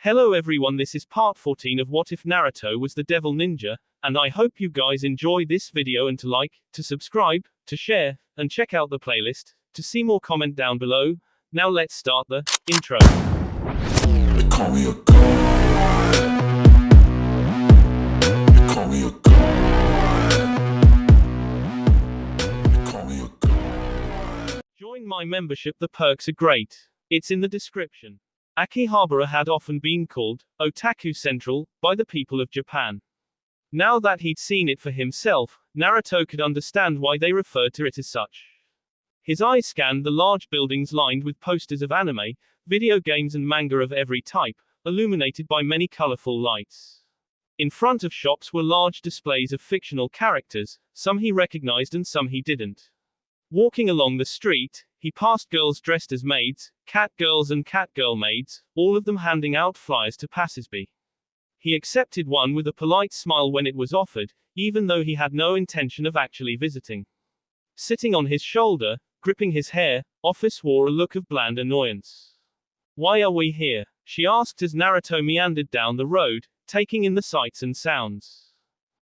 Hello everyone, this is part 14 of What If Naruto Was the Devil Ninja, and I hope you guys enjoy this video and to like, to subscribe, to share, and check out the playlist. To see more, comment down below. Now let's start the intro. They call me a god. They call me a god. They call me a god. Join my membership, the perks are great. It's in the description. Akihabara had often been called Otaku Central by the people of Japan. Now that he'd seen it for himself, Naruto could understand why they referred to it as such. His eyes scanned the large buildings lined with posters of anime, video games and manga of every type, illuminated by many colorful lights. In front of shops were large displays of fictional characters, some he recognized and some he didn't. Walking along the street, he passed girls dressed as maids, cat girls and cat girl maids, all of them handing out flyers to passersby. He accepted one with a polite smile when it was offered, even though he had no intention of actually visiting. Sitting on his shoulder, gripping his hair, Office wore a look of bland annoyance. "Why are we here?" she asked as Naruto meandered down the road, taking in the sights and sounds.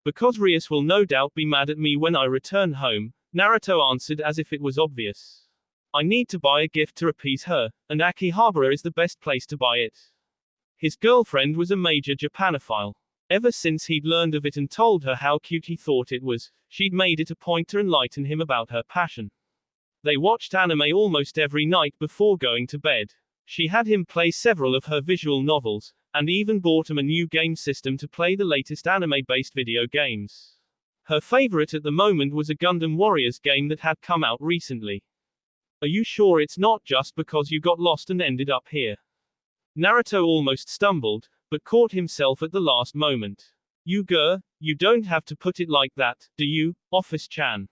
"Because Rias will no doubt be mad at me when I return home," Naruto answered as if it was obvious. "I need to buy a gift to appease her, and Akihabara is the best place to buy it." His girlfriend was a major Japanophile. Ever since he'd learned of it and told her how cute he thought it was, she'd made it a point to enlighten him about her passion. They watched anime almost every night before going to bed. She had him play several of her visual novels, and even bought him a new game system to play the latest anime-based video games. Her favorite at the moment was a Gundam Warriors game that had come out recently. "Are you sure it's not just because you got lost and ended up here?" Naruto almost stumbled, but caught himself at the last moment. You don't have to put it like that, do you, Office-chan?"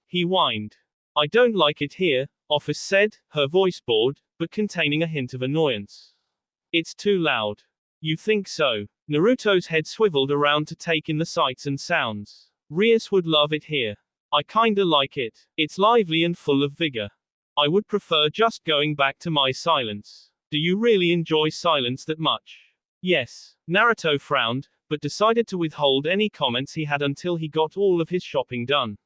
he whined. "I don't like it here," Office said, her voice bored, but containing a hint of annoyance. "It's too loud." "You think so?" Naruto's head swiveled around to take in the sights and sounds. "Rias would love it here. I kinda like it. It's lively and full of vigor. I would prefer just going back to my silence." "Do you really enjoy silence that much?" "Yes." Naruto frowned, but decided to withhold any comments he had until he got all of his shopping done.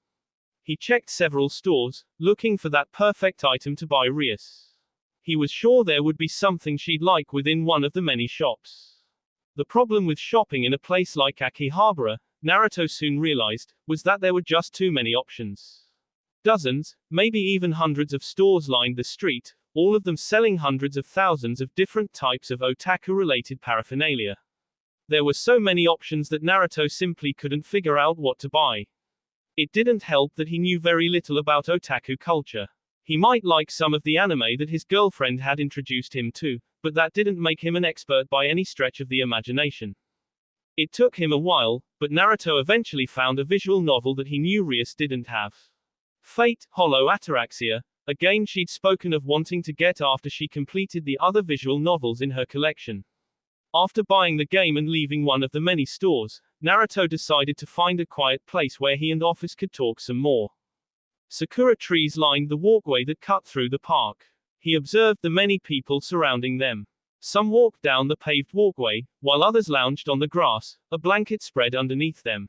He checked several stores, looking for that perfect item to buy Rias. He was sure there would be something she'd like within one of the many shops. The problem with shopping in a place like Akihabara, Naruto soon realized, was that there were just too many options. Dozens, maybe even hundreds of stores lined the street, all of them selling hundreds of thousands of different types of otaku-related paraphernalia. There were so many options that Naruto simply couldn't figure out what to buy. It didn't help that he knew very little about otaku culture. He might like some of the anime that his girlfriend had introduced him to, but that didn't make him an expert by any stretch of the imagination. It took him a while, but Naruto eventually found a visual novel that he knew Rias didn't have. Fate, Hollow Ataraxia, a game she'd spoken of wanting to get after she completed the other visual novels in her collection. After buying the game and leaving one of the many stores, Naruto decided to find a quiet place where he and Office could talk some more. Sakura trees lined the walkway that cut through the park. He observed the many people surrounding them. Some walked down the paved walkway, while others lounged on the grass, a blanket spread underneath them.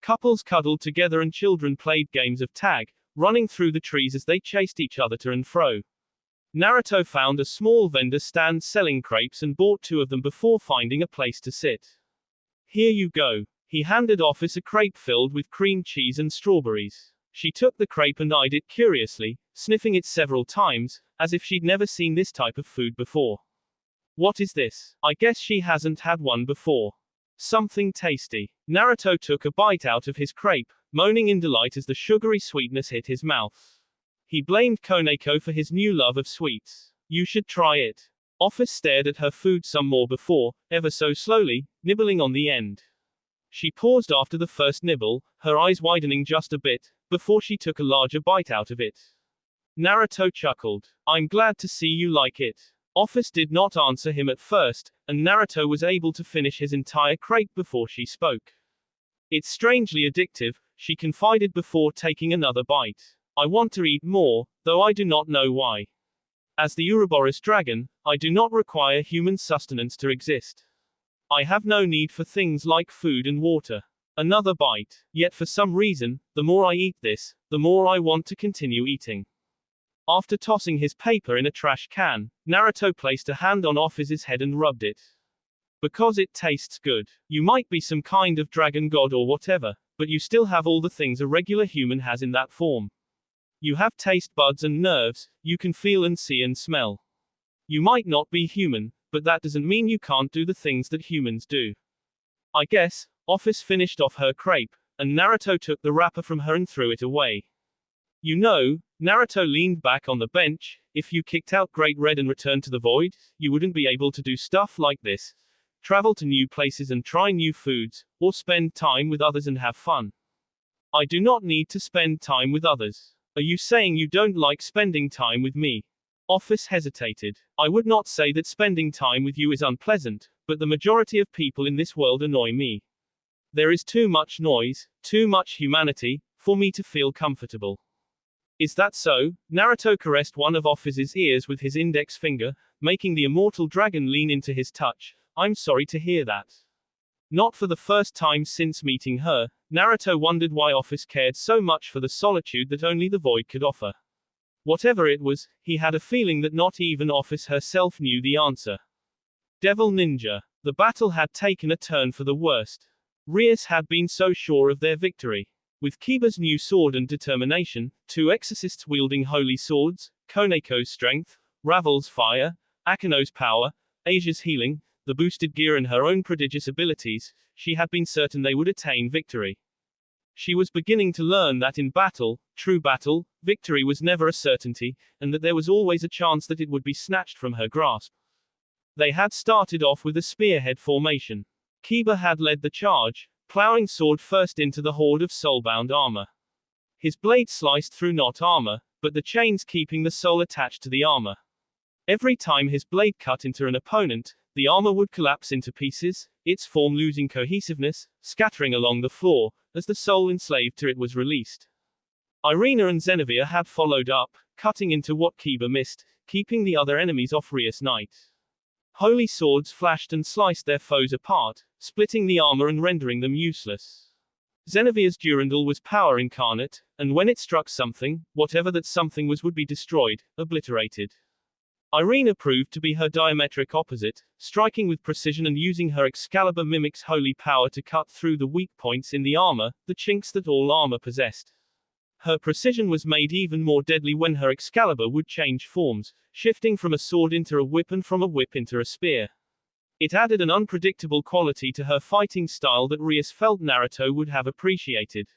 Couples cuddled together and children played games of tag, running through the trees as they chased each other to and fro. Naruto found a small vendor stand selling crepes and bought 2 of them before finding a place to sit. "Here you go." He handed Office a crepe filled with cream cheese and strawberries. She took the crepe and eyed it curiously, sniffing it several times, as if she'd never seen this type of food before. "What is this? I guess she hasn't had one before. Something tasty." Naruto took a bite out of his crepe, moaning in delight as the sugary sweetness hit his mouth. He blamed Koneko for his new love of sweets. "You should try it." Office stared at her food some more before, ever so slowly, nibbling on the end. She paused after the first nibble, her eyes widening just a bit, before she took a larger bite out of it. Naruto chuckled. "I'm glad to see you like it." Office did not answer him at first, and Naruto was able to finish his entire crepe before she spoke. "It's strangely addictive," she confided before taking another bite. "I want to eat more, though I do not know why." As the Ouroboros dragon, I do not require human sustenance to exist. I have no need for things like food and water. Another bite. Yet for some reason, the more I eat this, the more I want to continue eating. After tossing his paper in a trash can, Naruto placed a hand on Office's head and rubbed it. Because it tastes good. You might be some kind of dragon god or whatever, but you still have all the things a regular human has in that form. You have taste buds and nerves, you can feel and see and smell. You might not be human, but that doesn't mean you can't do the things that humans do. I guess. Office finished off her crepe, and Naruto took the wrapper from her and threw it away. You know, Naruto leaned back on the bench, if you kicked out Great Red and returned to the void, you wouldn't be able to do stuff like this. Travel to new places and try new foods, or spend time with others and have fun. I do not need to spend time with others. Are you saying you don't like spending time with me? Office hesitated. I would not say that spending time with you is unpleasant, but the majority of people in this world annoy me. There is too much noise, too much humanity, for me to feel comfortable. Is that so? Naruto caressed one of Office's ears with his index finger, making the immortal dragon lean into his touch. I'm sorry to hear that. Not for the first time since meeting her, Naruto wondered why Office cared so much for the solitude that only the void could offer. Whatever it was, he had a feeling that not even Office herself knew the answer. Devil Ninja. The battle had taken a turn for the worst. Rias had been so sure of their victory. With Kiba's new sword and determination, two exorcists wielding holy swords, Koneko's strength, Ravel's fire, Akino's power, Asia's healing, the boosted gear and her own prodigious abilities, she had been certain they would attain victory. She was beginning to learn that in battle, true battle, victory was never a certainty, and that there was always a chance that it would be snatched from her grasp. They had started off with a spearhead formation. Kiba had led the charge, plowing sword first into the horde of soulbound armor. His blade sliced through not armor, but the chains keeping the soul attached to the armor. Every time his blade cut into an opponent, the armor would collapse into pieces, its form losing cohesiveness, scattering along the floor, as the soul enslaved to it was released. Irina and Zenevia had followed up, cutting into what Kiba missed, keeping the other enemies off Rias Knight. Holy swords flashed and sliced their foes apart, splitting the armor and rendering them useless. Zenevia's Durandal was power incarnate, and when it struck something, whatever that something was would be destroyed, obliterated. Irina proved to be her diametric opposite, striking with precision and using her Excalibur mimics holy power to cut through the weak points in the armor, the chinks that all armor possessed. Her precision was made even more deadly when her Excalibur would change forms, shifting from a sword into a whip and from a whip into a spear. It added an unpredictable quality to her fighting style that Rias felt Naruto would have appreciated.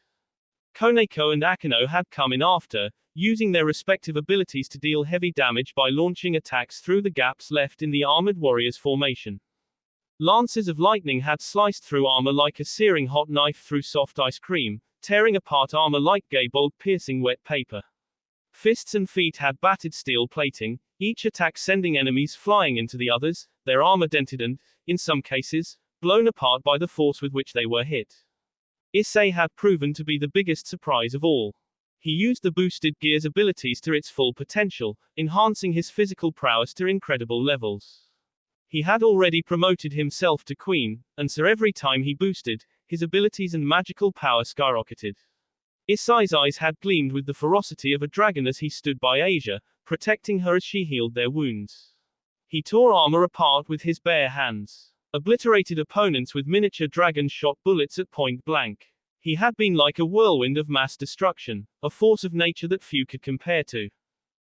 Koneko and Akino had come in after, using their respective abilities to deal heavy damage by launching attacks through the gaps left in the armored warrior's formation. Lances of lightning had sliced through armor like a searing hot knife through soft ice cream, tearing apart armor like gay bolt piercing wet paper. Fists and feet had battered steel plating, each attack sending enemies flying into the others, their armor dented and, in some cases, blown apart by the force with which they were hit. Issei had proven to be the biggest surprise of all. He used the boosted gear's abilities to its full potential, enhancing his physical prowess to incredible levels. He had already promoted himself to queen, and so every time he boosted, his abilities and magical power skyrocketed. Issei's eyes had gleamed with the ferocity of a dragon as he stood by Asia, protecting her as she healed their wounds. He tore armor apart with his bare hands, obliterated opponents with miniature dragon-shot bullets at point blank. He had been like a whirlwind of mass destruction, a force of nature that few could compare to.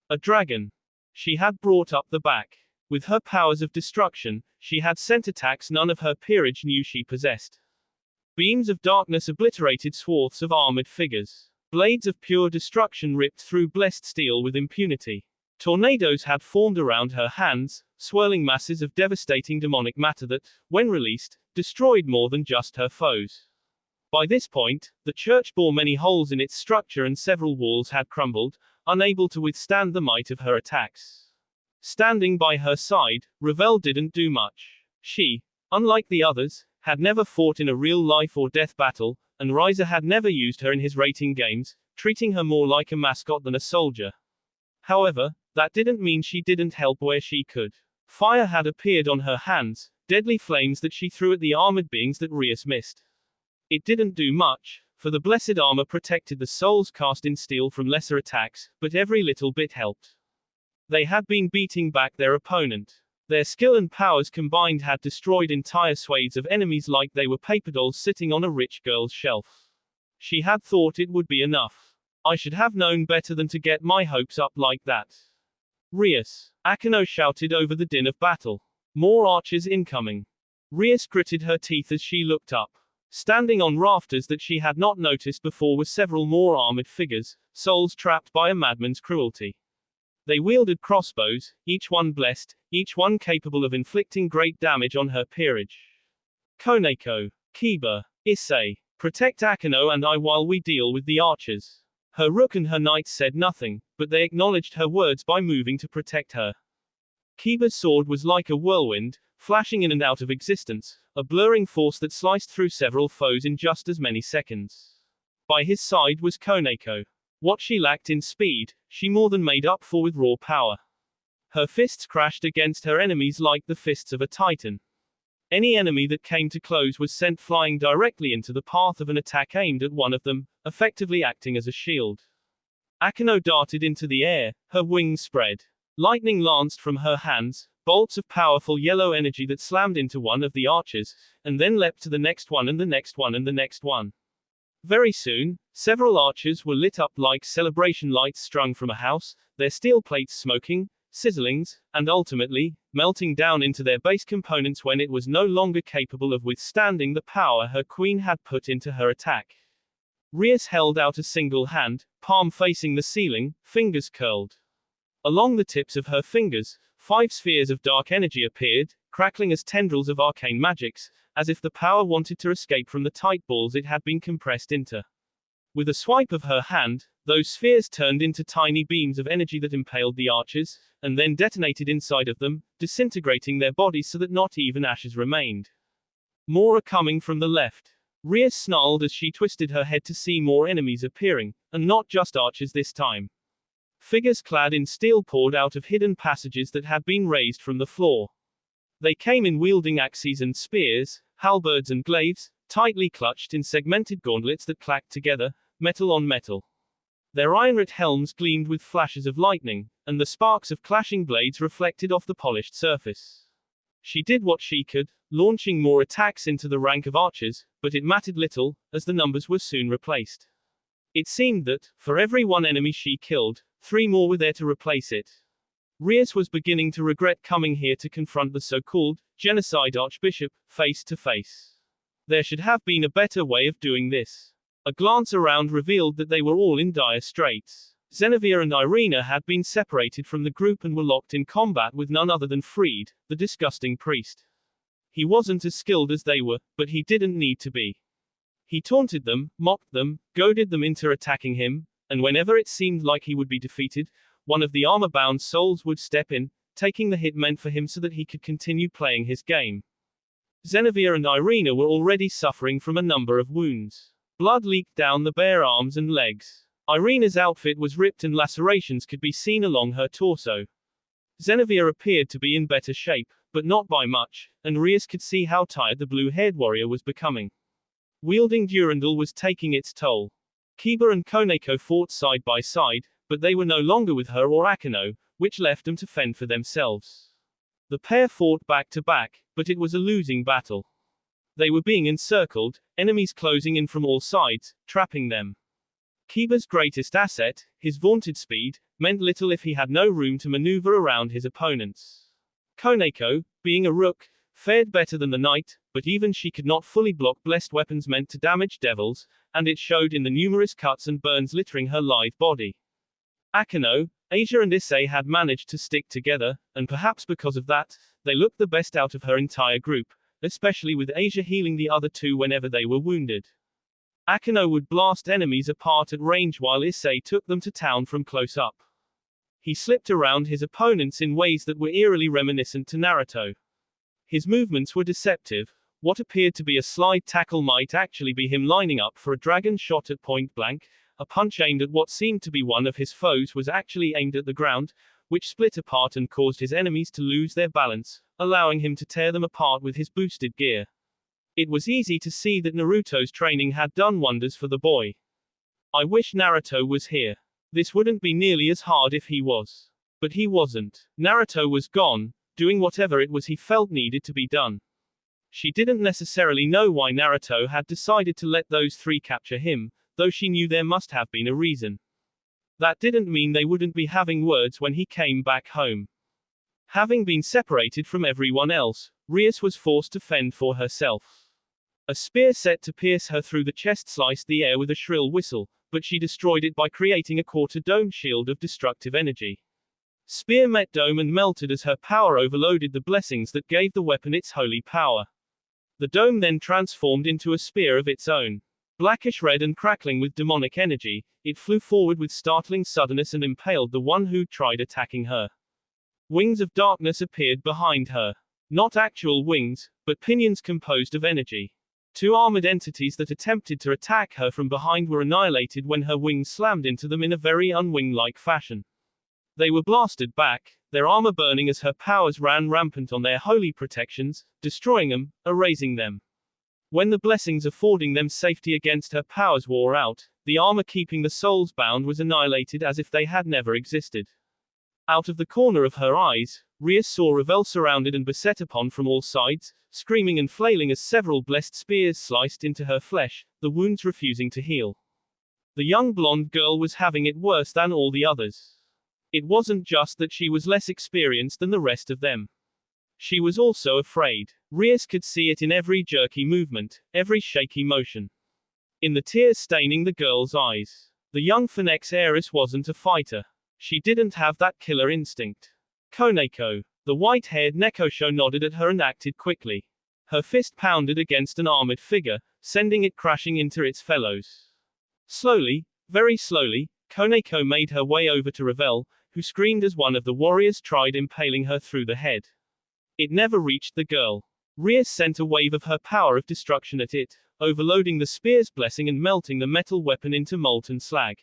A dragon. She had brought up the back. With her powers of destruction, she had sent attacks none of her peerage knew she possessed. Beams of darkness obliterated swaths of armored figures. Blades of pure destruction ripped through blessed steel with impunity. Tornadoes had formed around her hands, swirling masses of devastating demonic matter that, when released, destroyed more than just her foes. By this point, the church bore many holes in its structure and several walls had crumbled, unable to withstand the might of her attacks. Standing by her side, Ravel didn't do much. She, unlike the others, had never fought in a real life or death battle, and Riza had never used her in his rating games, treating her more like a mascot than a soldier. However, that didn't mean she didn't help where she could. Fire had appeared on her hands, deadly flames that she threw at the armored beings that Rias missed. It didn't do much, for the blessed armor protected the souls cast in steel from lesser attacks, but every little bit helped. They had been beating back their opponent. Their skill and powers combined had destroyed entire swathes of enemies like they were paper dolls sitting on a rich girl's shelf. She had thought it would be enough. I should have known better than to get my hopes up like that. Rias. Akeno shouted over the din of battle. More archers incoming. Rias gritted her teeth as she looked up. Standing on rafters that she had not noticed before were several more armored figures, souls trapped by a madman's cruelty. They wielded crossbows, each one blessed, each one capable of inflicting great damage on her peerage. Koneko. Kiba. Issei. Protect Akeno and I while we deal with the archers. Her rook and her knights said nothing, but they acknowledged her words by moving to protect her. Kiba's sword was like a whirlwind, flashing in and out of existence, a blurring force that sliced through several foes in just as many seconds. By his side was Koneko. What she lacked in speed, she more than made up for with raw power. Her fists crashed against her enemies like the fists of a titan. Any enemy that came to close was sent flying directly into the path of an attack aimed at one of them, effectively acting as a shield. Akeno darted into the air, her wings spread. Lightning lanced from her hands, bolts of powerful yellow energy that slammed into one of the archers, and then leapt to the next one and the next one and the next one. Very soon, several archers were lit up like celebration lights strung from a house, their steel plates smoking, sizzlings, and ultimately, melting down into their base components when it was no longer capable of withstanding the power her queen had put into her attack. Rias held out a single hand, palm facing the ceiling, fingers curled. Along the tips of her fingers, 5 spheres of dark energy appeared, crackling as tendrils of arcane magics, as if the power wanted to escape from the tight balls it had been compressed into. With a swipe of her hand, those spheres turned into tiny beams of energy that impaled the archers, and then detonated inside of them, disintegrating their bodies so that not even ashes remained. More are coming from the left. Rias snarled as she twisted her head to see more enemies appearing, and not just archers this time. Figures clad in steel poured out of hidden passages that had been raised from the floor. They came in wielding axes and spears, halberds and glaives, tightly clutched in segmented gauntlets that clacked together, metal on metal. Their iron-lit helms gleamed with flashes of lightning, and the sparks of clashing blades reflected off the polished surface. She did what she could, launching more attacks into the rank of archers, but it mattered little, as the numbers were soon replaced. It seemed that, for every one enemy she killed, 3 more were there to replace it. Rias was beginning to regret coming here to confront the so-called genocide archbishop, face to face. There should have been a better way of doing this. A glance around revealed that they were all in dire straits. Xenavia and Irina had been separated from the group and were locked in combat with none other than Freed, the disgusting priest. He wasn't as skilled as they were, but he didn't need to be. He taunted them, mocked them, goaded them into attacking him, and whenever it seemed like he would be defeated, one of the armor-bound souls would step in, taking the hit meant for him so that he could continue playing his game. Xenavia and Irina were already suffering from a number of wounds. Blood leaked down the bare arms and legs. Irina's outfit was ripped and lacerations could be seen along her torso. Xenavia appeared to be in better shape, but not by much, and Rias could see how tired the blue-haired warrior was becoming. Wielding Durandal was taking its toll. Kiba and Koneko fought side by side, but they were no longer with her or Akeno, which left them to fend for themselves. The pair fought back to back, but it was a losing battle. They were being encircled, enemies closing in from all sides, trapping them. Kiba's greatest asset, his vaunted speed, meant little if he had no room to maneuver around his opponents. Koneko, being a rook, fared better than the knight, but even she could not fully block blessed weapons meant to damage devils, and it showed in the numerous cuts and burns littering her lithe body. Akeno, Asia and Issei had managed to stick together, and perhaps because of that, they looked the best out of her entire group, especially with Asia healing the other 2 whenever they were wounded. Akeno would blast enemies apart at range while Issei took them to town from close up. He slipped around his opponents in ways that were eerily reminiscent to Naruto. His movements were deceptive. What appeared to be a slide tackle might actually be him lining up for a dragon shot at point blank. A punch aimed at what seemed to be one of his foes was actually aimed at the ground, which split apart and caused his enemies to lose their balance, allowing him to tear them apart with his boosted gear. It was easy to see that Naruto's training had done wonders for the boy. I wish Naruto was here. This wouldn't be nearly as hard if he was. But he wasn't. Naruto was gone, doing whatever it was he felt needed to be done. She didn't necessarily know why Naruto had decided to let those three capture him, though she knew there must have been a reason. That didn't mean they wouldn't be having words when he came back home. Having been separated from everyone else, Rias was forced to fend for herself. A spear set to pierce her through the chest sliced the air with a shrill whistle, but she destroyed it by creating a quarter-dome shield of destructive energy. Spear met dome and melted as her power overloaded the blessings that gave the weapon its holy power. The dome then transformed into a spear of its own. Blackish red and crackling with demonic energy, it flew forward with startling suddenness and impaled the one who tried attacking her. Wings of darkness appeared behind her. Not actual wings, but pinions composed of energy. Two armored entities that attempted to attack her from behind were annihilated when her wings slammed into them in a very unwing-like fashion. They were blasted back, their armor burning as her powers ran rampant on their holy protections, destroying them, erasing them. When the blessings affording them safety against her powers wore out, the armor keeping the souls bound was annihilated as if they had never existed. Out of the corner of her eyes, Rias saw Ravel surrounded and beset upon from all sides, screaming and flailing as several blessed spears sliced into her flesh, the wounds refusing to heal. The young blonde girl was having it worse than all the others. It wasn't just that she was less experienced than the rest of them. She was also afraid. Rias could see it in every jerky movement, every shaky motion. In the tears staining the girl's eyes. The young Phoenix heiress wasn't a fighter. She didn't have that killer instinct. Koneko. The white-haired Nekosho nodded at her and acted quickly. Her fist pounded against an armored figure, sending it crashing into its fellows. Slowly, very slowly, Koneko made her way over to Ravel, who screamed as one of the warriors tried impaling her through the head. It never reached the girl. Rias sent a wave of her power of destruction at it, overloading the spear's blessing and melting the metal weapon into molten slag.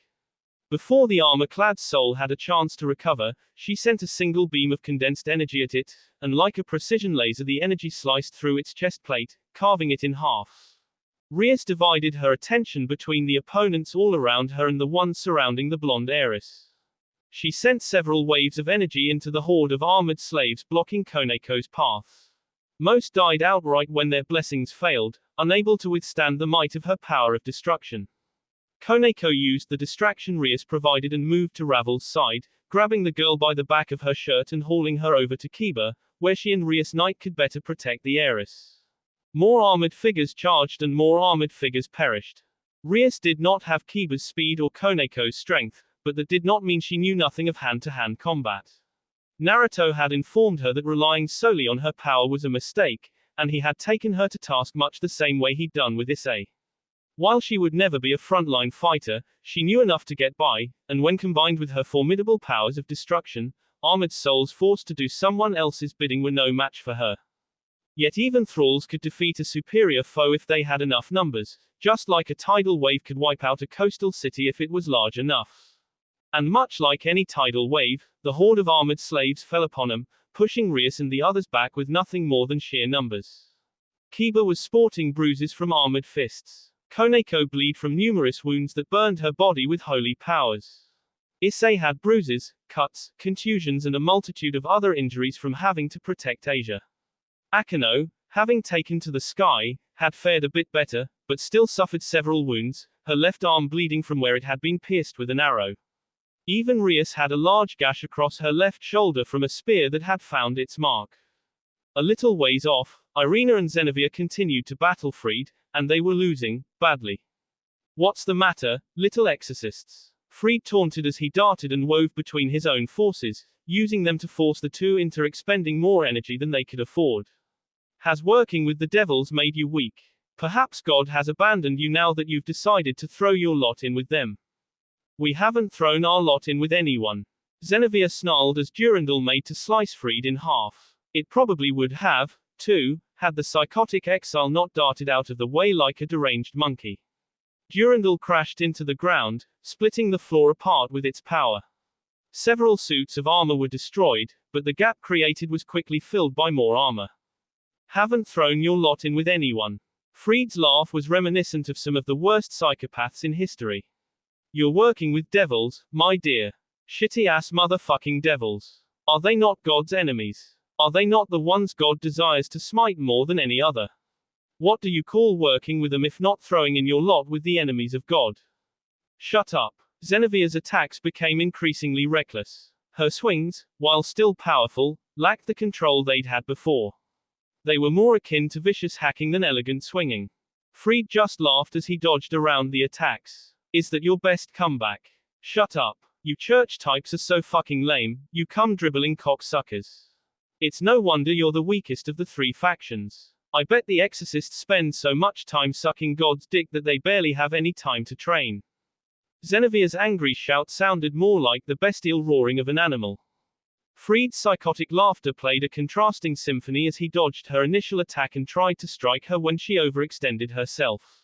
Before the armor-clad soul had a chance to recover, she sent a single beam of condensed energy at it, and like a precision laser the energy sliced through its chest plate, carving it in half. Rias divided her attention between the opponents all around her and the ones surrounding the blonde heiress. She sent several waves of energy into the horde of armored slaves blocking Koneko's path. Most died outright when their blessings failed, unable to withstand the might of her power of destruction. Koneko used the distraction Rias provided and moved to Ravel's side, grabbing the girl by the back of her shirt and hauling her over to Kiba, where she and Rias Knight could better protect the heiress. More armored figures charged and more armored figures perished. Rias did not have Kiba's speed or Koneko's strength, but that did not mean she knew nothing of hand-to-hand combat. Naruto had informed her that relying solely on her power was a mistake, and he had taken her to task much the same way he'd done with Issei. While she would never be a frontline fighter, she knew enough to get by, and when combined with her formidable powers of destruction, armored souls forced to do someone else's bidding were no match for her. Yet even thralls could defeat a superior foe if they had enough numbers, just like a tidal wave could wipe out a coastal city if it was large enough. And much like any tidal wave, the horde of armored slaves fell upon him, pushing Rias and the others back with nothing more than sheer numbers. Kiba was sporting bruises from armored fists. Koneko bled from numerous wounds that burned her body with holy powers. Issei had bruises, cuts, contusions and a multitude of other injuries from having to protect Asia. Akano, having taken to the sky, had fared a bit better, but still suffered several wounds, her left arm bleeding from where it had been pierced with an arrow. Even Rias had a large gash across her left shoulder from a spear that had found its mark. A little ways off, Irina and Zenevia continued to battle Freed, and they were losing, badly. What's the matter, little exorcists? Freed taunted as he darted and wove between his own forces, using them to force the two into expending more energy than they could afford. Has working with the devils made you weak? Perhaps God has abandoned you now that you've decided to throw your lot in with them. We haven't thrown our lot in with anyone. Zenevia snarled as Durandal made to slice Freed in half. It probably would have, too, had the psychotic exile not darted out of the way like a deranged monkey. Durandal crashed into the ground, splitting the floor apart with its power. Several suits of armor were destroyed, but the gap created was quickly filled by more armor. Haven't thrown your lot in with anyone. Fried's laugh was reminiscent of some of the worst psychopaths in history. You're working with devils, my dear. Shitty ass motherfucking devils. Are they not God's enemies? Are they not the ones God desires to smite more than any other? What do you call working with them if not throwing in your lot with the enemies of God? Shut up. Zenobie's attacks became increasingly reckless. Her swings, while still powerful, lacked the control they'd had before. They were more akin to vicious hacking than elegant swinging. Fried just laughed as he dodged around the attacks. Is that your best comeback? Shut up. You church types are so fucking lame, you come dribbling cocksuckers. It's no wonder you're the weakest of the three factions. I bet the exorcists spend so much time sucking God's dick that they barely have any time to train. Zenobie's angry shout sounded more like the bestial roaring of an animal. Fried's psychotic laughter played a contrasting symphony as he dodged her initial attack and tried to strike her when she overextended herself.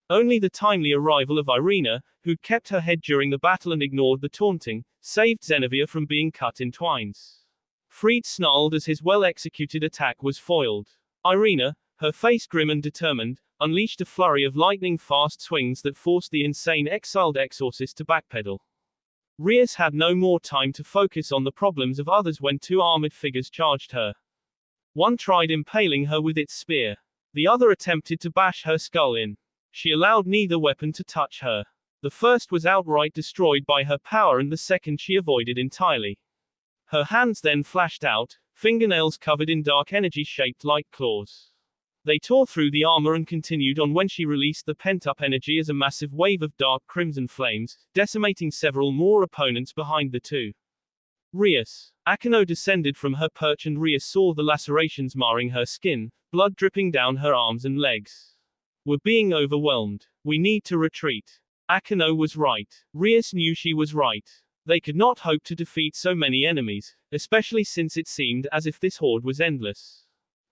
Only the timely arrival of Irina, who'd kept her head during the battle and ignored the taunting, saved Zenobia from being cut in twines. Fried snarled as his well-executed attack was foiled. Irina, her face grim and determined, unleashed a flurry of lightning-fast swings that forced the insane exiled exorcist to backpedal. Rias had no more time to focus on the problems of others when two armored figures charged her. One tried impaling her with its spear. The other attempted to bash her skull in. She allowed neither weapon to touch her. The first was outright destroyed by her power and the second she avoided entirely. Her hands then flashed out, fingernails covered in dark energy shaped like claws. They tore through the armor and continued on when she released the pent-up energy as a massive wave of dark crimson flames, decimating several more opponents behind the two. Rias. Akeno descended from her perch and Rias saw the lacerations marring her skin, blood dripping down her arms and legs. We're being overwhelmed. We need to retreat. Akeno was right. Rias knew she was right. They could not hope to defeat so many enemies, especially since it seemed as if this horde was endless.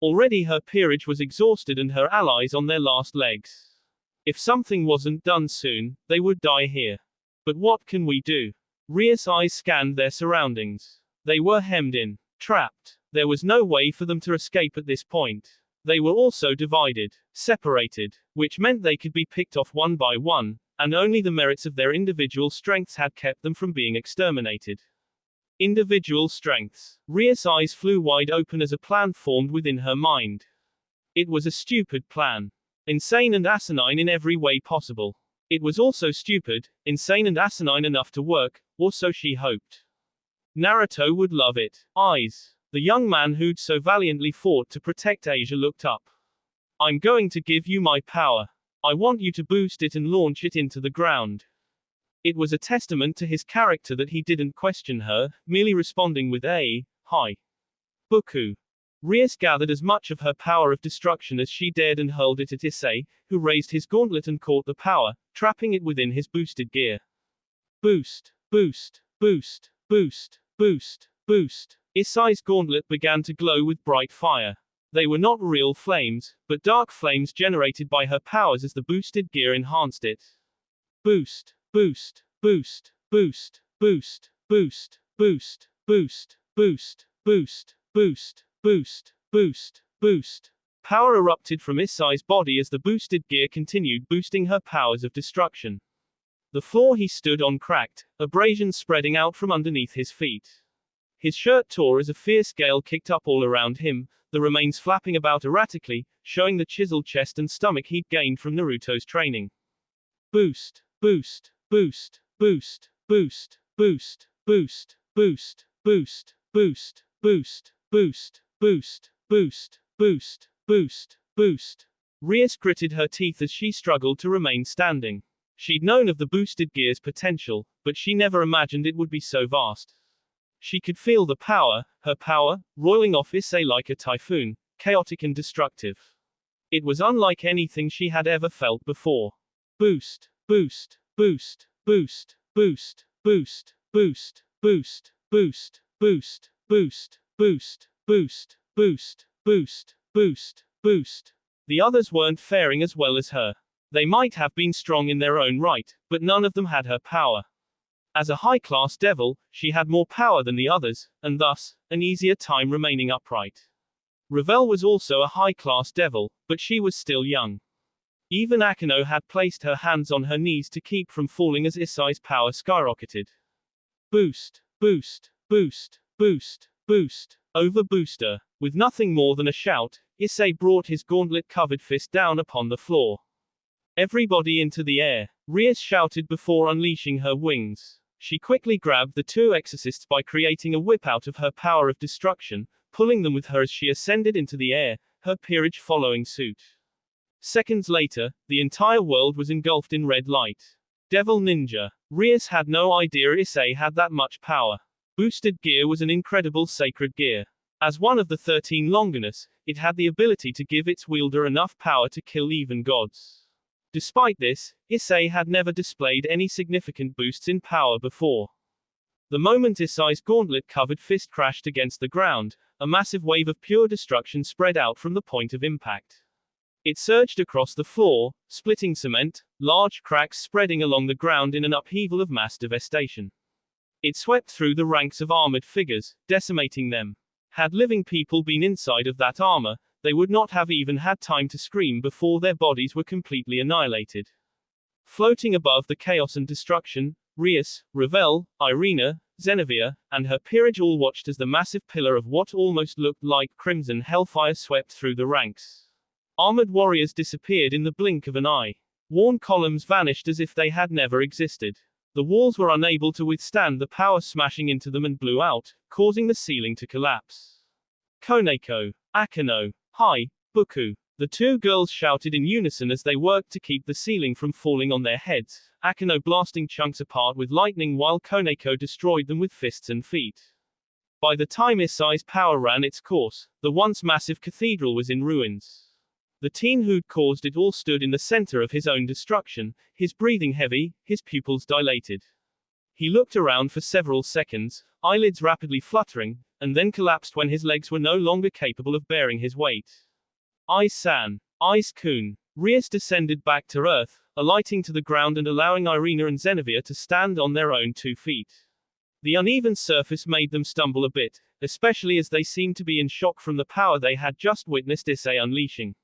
Already her peerage was exhausted and her allies on their last legs. If something wasn't done soon, they would die here. But what can we do? Rias' eyes scanned their surroundings. They were hemmed in. Trapped. There was no way for them to escape at this point. They were also divided. Separated. Which meant they could be picked off one by one, and only the merits of their individual strengths had kept them from being exterminated. Individual strengths. Rias' eyes flew wide open as a plan formed within her mind. It was a stupid plan. Insane and asinine in every way possible. It was also stupid, insane and asinine enough to work, or so she hoped. Naruto would love it. Eyes. The young man who'd so valiantly fought to protect Asia looked up. I'm going to give you my power. I want you to boost it and launch it into the ground. It was a testament to his character that he didn't question her, merely responding with a, hi. Buku. Rias gathered as much of her power of destruction as she dared and hurled it at Issei, who raised his gauntlet and caught the power, trapping it within his boosted gear. Boost, boost, boost, boost, boost, boost. Issei's gauntlet began to glow with bright fire. They were not real flames, but dark flames generated by her powers as the boosted gear enhanced it. Boost. Boost, boost, boost, boost, boost, boost, boost, boost, boost, boost, boost, boost, boost. Power erupted from Issei's body as the boosted gear continued boosting her powers of destruction. The floor he stood on cracked, abrasions spreading out from underneath his feet. His shirt tore as a fierce gale kicked up all around him, the remains flapping about erratically, showing the chiseled chest and stomach he'd gained from Naruto's training. Boost, boost, boost, boost, boost, boost, boost, boost, boost, boost, boost, boost, boost, boost, boost, boost, boost. Rias gritted her teeth as she struggled to remain standing. She'd known of the boosted gear's potential, but she never imagined it would be so vast. She could feel the power, her power, roiling off Issei like a typhoon, chaotic and destructive. It was unlike anything she had ever felt before. Boost, boost, boost, boost, boost, boost, boost, boost, boost, boost, boost, boost, boost, boost, boost, boost, boost. The others weren't faring as well as her. They might have been strong in their own right, but none of them had her power. As a high-class devil, she had more power than the others, and thus, an easier time remaining upright. Ravel was also a high-class devil, but she was still young. Even Akeno had placed her hands on her knees to keep from falling as Issei's power skyrocketed. Boost, boost, boost, boost, boost, over booster. With nothing more than a shout, Issei brought his gauntlet-covered fist down upon the floor. Everybody into the air, Rias shouted before unleashing her wings. She quickly grabbed the two exorcists by creating a whip out of her power of destruction, pulling them with her as she ascended into the air, her peerage following suit. Seconds later, the entire world was engulfed in red light. Devil Ninja. Rias had no idea Issei had that much power. Boosted gear was an incredible sacred gear. As one of the 13 Longinus, it had the ability to give its wielder enough power to kill even gods. Despite this, Issei had never displayed any significant boosts in power before. The moment Issei's gauntlet-covered fist crashed against the ground, a massive wave of pure destruction spread out from the point of impact. It surged across the floor, splitting cement, large cracks spreading along the ground in an upheaval of mass devastation. It swept through the ranks of armored figures, decimating them. Had living people been inside of that armor, they would not have even had time to scream before their bodies were completely annihilated. Floating above the chaos and destruction, Rias, Ravel, Irina, Zenevia, and her peerage all watched as the massive pillar of what almost looked like crimson hellfire swept through the ranks. Armored warriors disappeared in the blink of an eye. Worn columns vanished as if they had never existed. The walls were unable to withstand the power smashing into them and blew out, causing the ceiling to collapse. Koneko, Akeno, Hi, Buku. The two girls shouted in unison as they worked to keep the ceiling from falling on their heads, Akeno blasting chunks apart with lightning while Koneko destroyed them with fists and feet. By the time Issei's power ran its course, the once massive cathedral was in ruins. The teen who'd caused it all stood in the center of his own destruction, his breathing heavy, his pupils dilated. He looked around for several seconds, eyelids rapidly fluttering, and then collapsed when his legs were no longer capable of bearing his weight. Ice-san. Ice-kun. Rias descended back to earth, alighting to the ground and allowing Irina and Zenevia to stand on their own 2 feet. The uneven surface made them stumble a bit, especially as they seemed to be in shock from the power they had just witnessed Issei unleashing.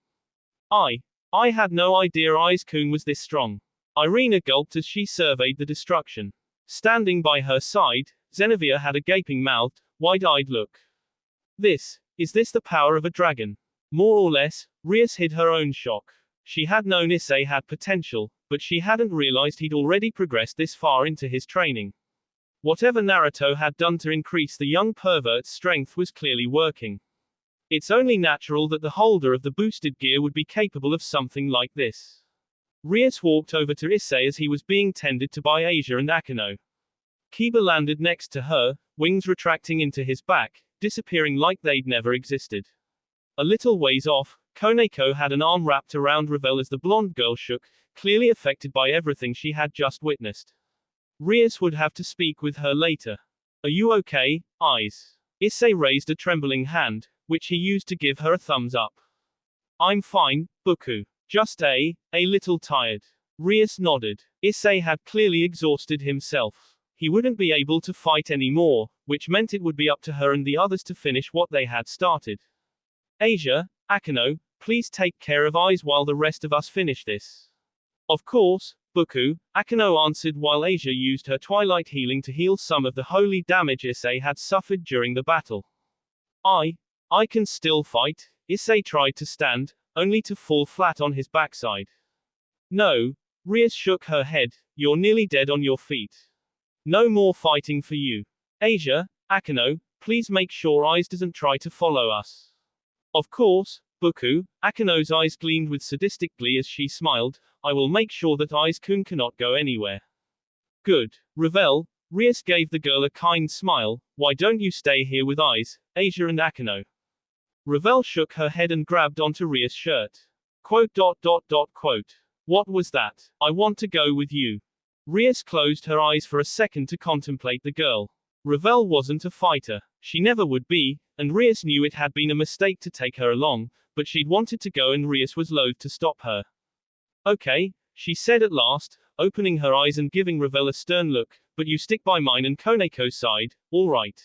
I had no idea Ice-kun was this strong. Irina gulped as she surveyed the destruction. Standing by her side, Zenevia had a gaping-mouthed, wide-eyed look. Is this the power of a dragon? More or less, Rias hid her own shock. She had known Issei had potential, but she hadn't realized he'd already progressed this far into his training. Whatever Naruto had done to increase the young pervert's strength was clearly working. It's only natural that the holder of the boosted gear would be capable of something like this. Rias walked over to Issei as he was being tended to by Asia and Akeno. Kiba landed next to her, wings retracting into his back, disappearing like they'd never existed. A little ways off, Koneko had an arm wrapped around Ravel as the blonde girl shook, clearly affected by everything she had just witnessed. Rias would have to speak with her later. Are you okay, Eyes? Issei raised a trembling hand, which he used to give her a thumbs up. I'm fine, Buku. Just a little tired. Rias nodded. Issei had clearly exhausted himself. He wouldn't be able to fight anymore, which meant it would be up to her and the others to finish what they had started. Asia, Akeno, please take care of Eyes while the rest of us finish this. Of course, Buku, Akeno answered while Asia used her twilight healing to heal some of the holy damage Issei had suffered during the battle. I can still fight. Issei tried to stand, only to fall flat on his backside. No. Rias shook her head, you're nearly dead on your feet. No more fighting for you. Asia, Akeno, please make sure Eyes doesn't try to follow us. Of course, Buku. Akeno's eyes gleamed with sadistic glee as she smiled, I will make sure that Eyes-kun cannot go anywhere. Good. Ravel. Rias gave the girl a kind smile, why don't you stay here with Eyes, Asia and Akeno? Ravel shook her head and grabbed onto Rias' shirt. Quote. What was that? I want to go with you. Rias closed her eyes for a second to contemplate the girl. Ravel wasn't a fighter. She never would be, and Rias knew it had been a mistake to take her along, but she'd wanted to go and Rias was loath to stop her. Okay, she said at last, opening her eyes and giving Ravel a stern look. But you stick by mine and Koneko's side, all right?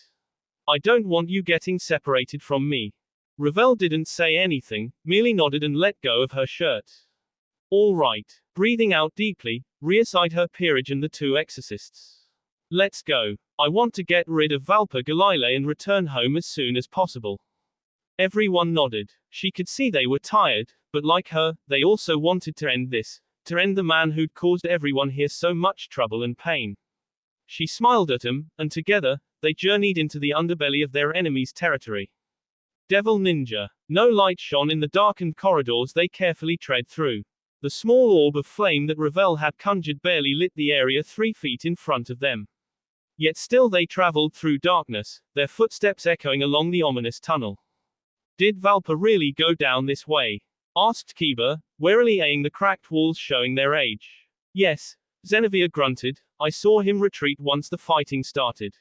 I don't want you getting separated from me. Ravel didn't say anything, merely nodded and let go of her shirt. All right. Breathing out deeply, Rias eyed her peerage and the two exorcists. Let's go. I want to get rid of Valper Galile and return home as soon as possible. Everyone nodded. She could see they were tired, but like her, they also wanted to end this, to end the man who'd caused everyone here so much trouble and pain. She smiled at him, and together, they journeyed into the underbelly of their enemy's territory. Devil Ninja. No light shone in the darkened corridors they carefully tread through. The small orb of flame that Ravel had conjured barely lit the area 3 feet in front of them. Yet still they traveled through darkness, their footsteps echoing along the ominous tunnel. Did Valper really go down this way? Asked Kiba, warily eyeing the cracked walls showing their age. Yes, Zenevia grunted, I saw him retreat once the fighting started.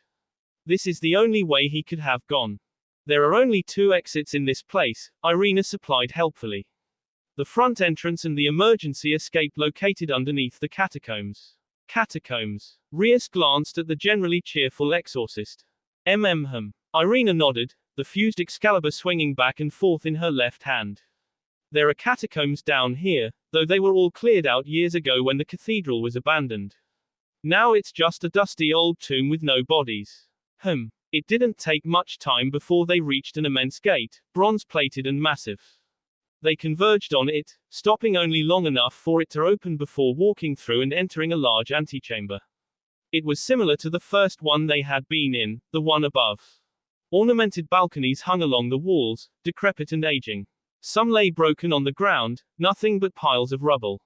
This is the only way he could have gone. There are only 2 exits in this place, Irina supplied helpfully. The front entrance and the emergency escape located underneath the catacombs. Catacombs. Rias glanced at the generally cheerful exorcist. Irina nodded, the fused Excalibur swinging back and forth in her left hand. There are catacombs down here, though they were all cleared out years ago when the cathedral was abandoned. Now it's just a dusty old tomb with no bodies. It didn't take much time before they reached an immense gate, bronze-plated and massive. They converged on it, stopping only long enough for it to open before walking through and entering a large antechamber. It was similar to the first one they had been in, the one above. Ornamented balconies hung along the walls, decrepit and aging. Some lay broken on the ground, nothing but piles of rubble.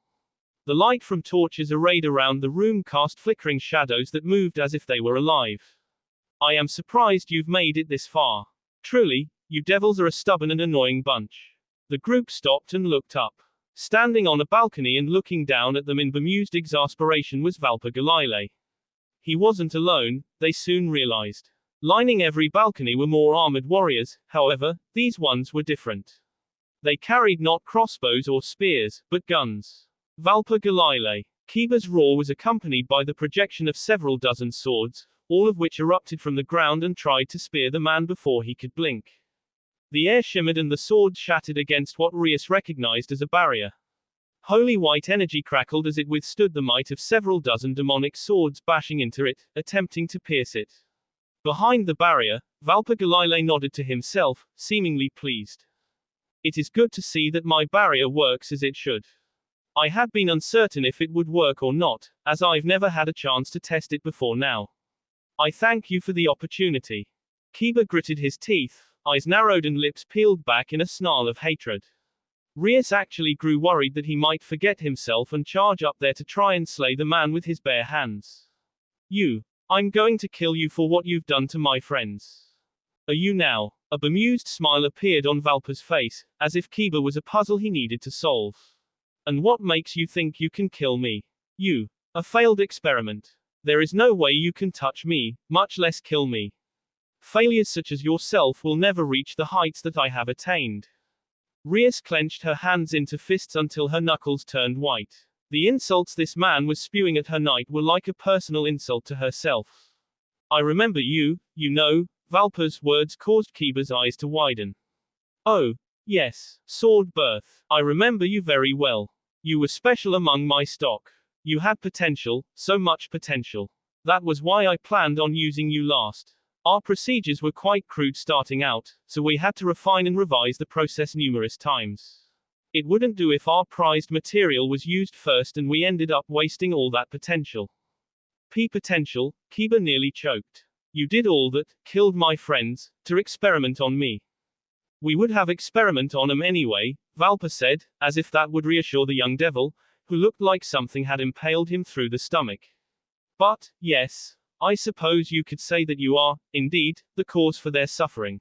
The light from torches arrayed around the room cast flickering shadows that moved as if they were alive. I am surprised you've made it this far. Truly, you devils are a stubborn and annoying bunch. The group stopped and looked up. Standing on a balcony and looking down at them in bemused exasperation was Valper Galile. He wasn't alone, they soon realized. Lining every balcony were more armored warriors, however, these ones were different. They carried not crossbows or spears, but guns. Valper Galile. Kiba's roar was accompanied by the projection of several dozen swords, all of which erupted from the ground and tried to spear the man before he could blink. The air shimmered and the sword shattered against what Rias recognized as a barrier. Holy white energy crackled as it withstood the might of several dozen demonic swords bashing into it, attempting to pierce it. Behind the barrier, Valper Galile nodded to himself, seemingly pleased. It is good to see that my barrier works as it should. I had been uncertain if it would work or not, as I've never had a chance to test it before now. I thank you for the opportunity. Kiba gritted his teeth, eyes narrowed and lips peeled back in a snarl of hatred. Rias actually grew worried that he might forget himself and charge up there to try and slay the man with his bare hands. I'm going to kill you for what you've done to my friends. Are you now? A bemused smile appeared on Valper's face, as if Kiba was a puzzle he needed to solve. And what makes you think you can kill me? A failed experiment. There is no way you can touch me, much less kill me. Failures such as yourself will never reach the heights that I have attained. Rias clenched her hands into fists until her knuckles turned white. The insults this man was spewing at her night were like a personal insult to herself. I remember you know, Valper's words caused Kiba's eyes to widen. Oh, yes, Sword Birth. I remember you very well. You were special among my stock. You had potential, so much potential. That was why I planned on using you last. Our procedures were quite crude starting out, so we had to refine and revise the process numerous times. It wouldn't do if our prized material was used first and we ended up wasting all that potential. Potential, Kiba nearly choked. You did all that, killed my friends, to experiment on me. We would have experiment on 'em anyway, Valper said, as if that would reassure the young devil, who looked like something had impaled him through the stomach. But, yes, I suppose you could say that you are, indeed, the cause for their suffering.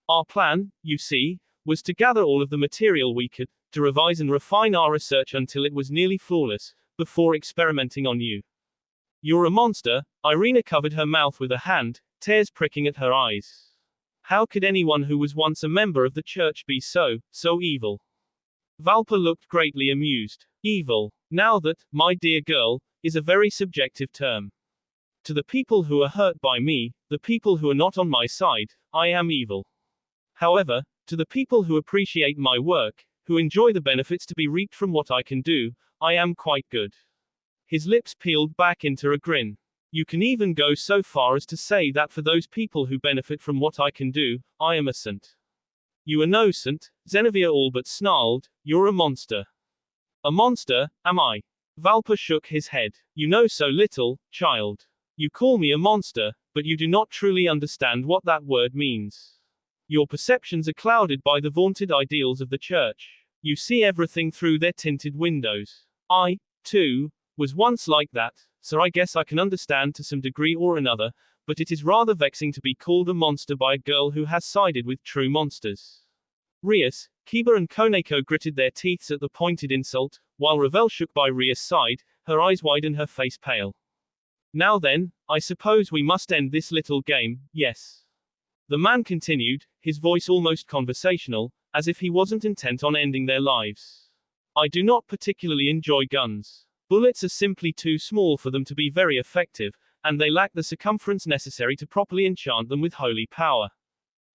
Our plan, you see, was to gather all of the material we could, to revise and refine our research until it was nearly flawless, before experimenting on you. You're a monster. Irina covered her mouth with a hand, tears pricking at her eyes. How could anyone who was once a member of the church be so evil? Valper looked greatly amused. Evil. Now that, my dear girl, is a very subjective term. To the people who are hurt by me, the people who are not on my side, I am evil. However, to the people who appreciate my work, who enjoy the benefits to be reaped from what I can do, I am quite good. His lips peeled back into a grin. You can even go so far as to say that for those people who benefit from what I can do, I am a saint. You are no saint, Xenavia all but snarled, you're a monster. A monster, am I? Valper shook his head. You know so little, child. You call me a monster, but you do not truly understand what that word means. Your perceptions are clouded by the vaunted ideals of the church. You see everything through their tinted windows. I, too, was once like that, so I guess I can understand to some degree or another, but it is rather vexing to be called a monster by a girl who has sided with true monsters. Rias, Kiba and Koneko gritted their teeth at the pointed insult, while Ravel shook by Rias' side, her eyes wide and her face pale. Now then, I suppose we must end this little game, yes. The man continued, his voice almost conversational, as if he wasn't intent on ending their lives. I do not particularly enjoy guns. Bullets are simply too small for them to be very effective, and they lack the circumference necessary to properly enchant them with holy power.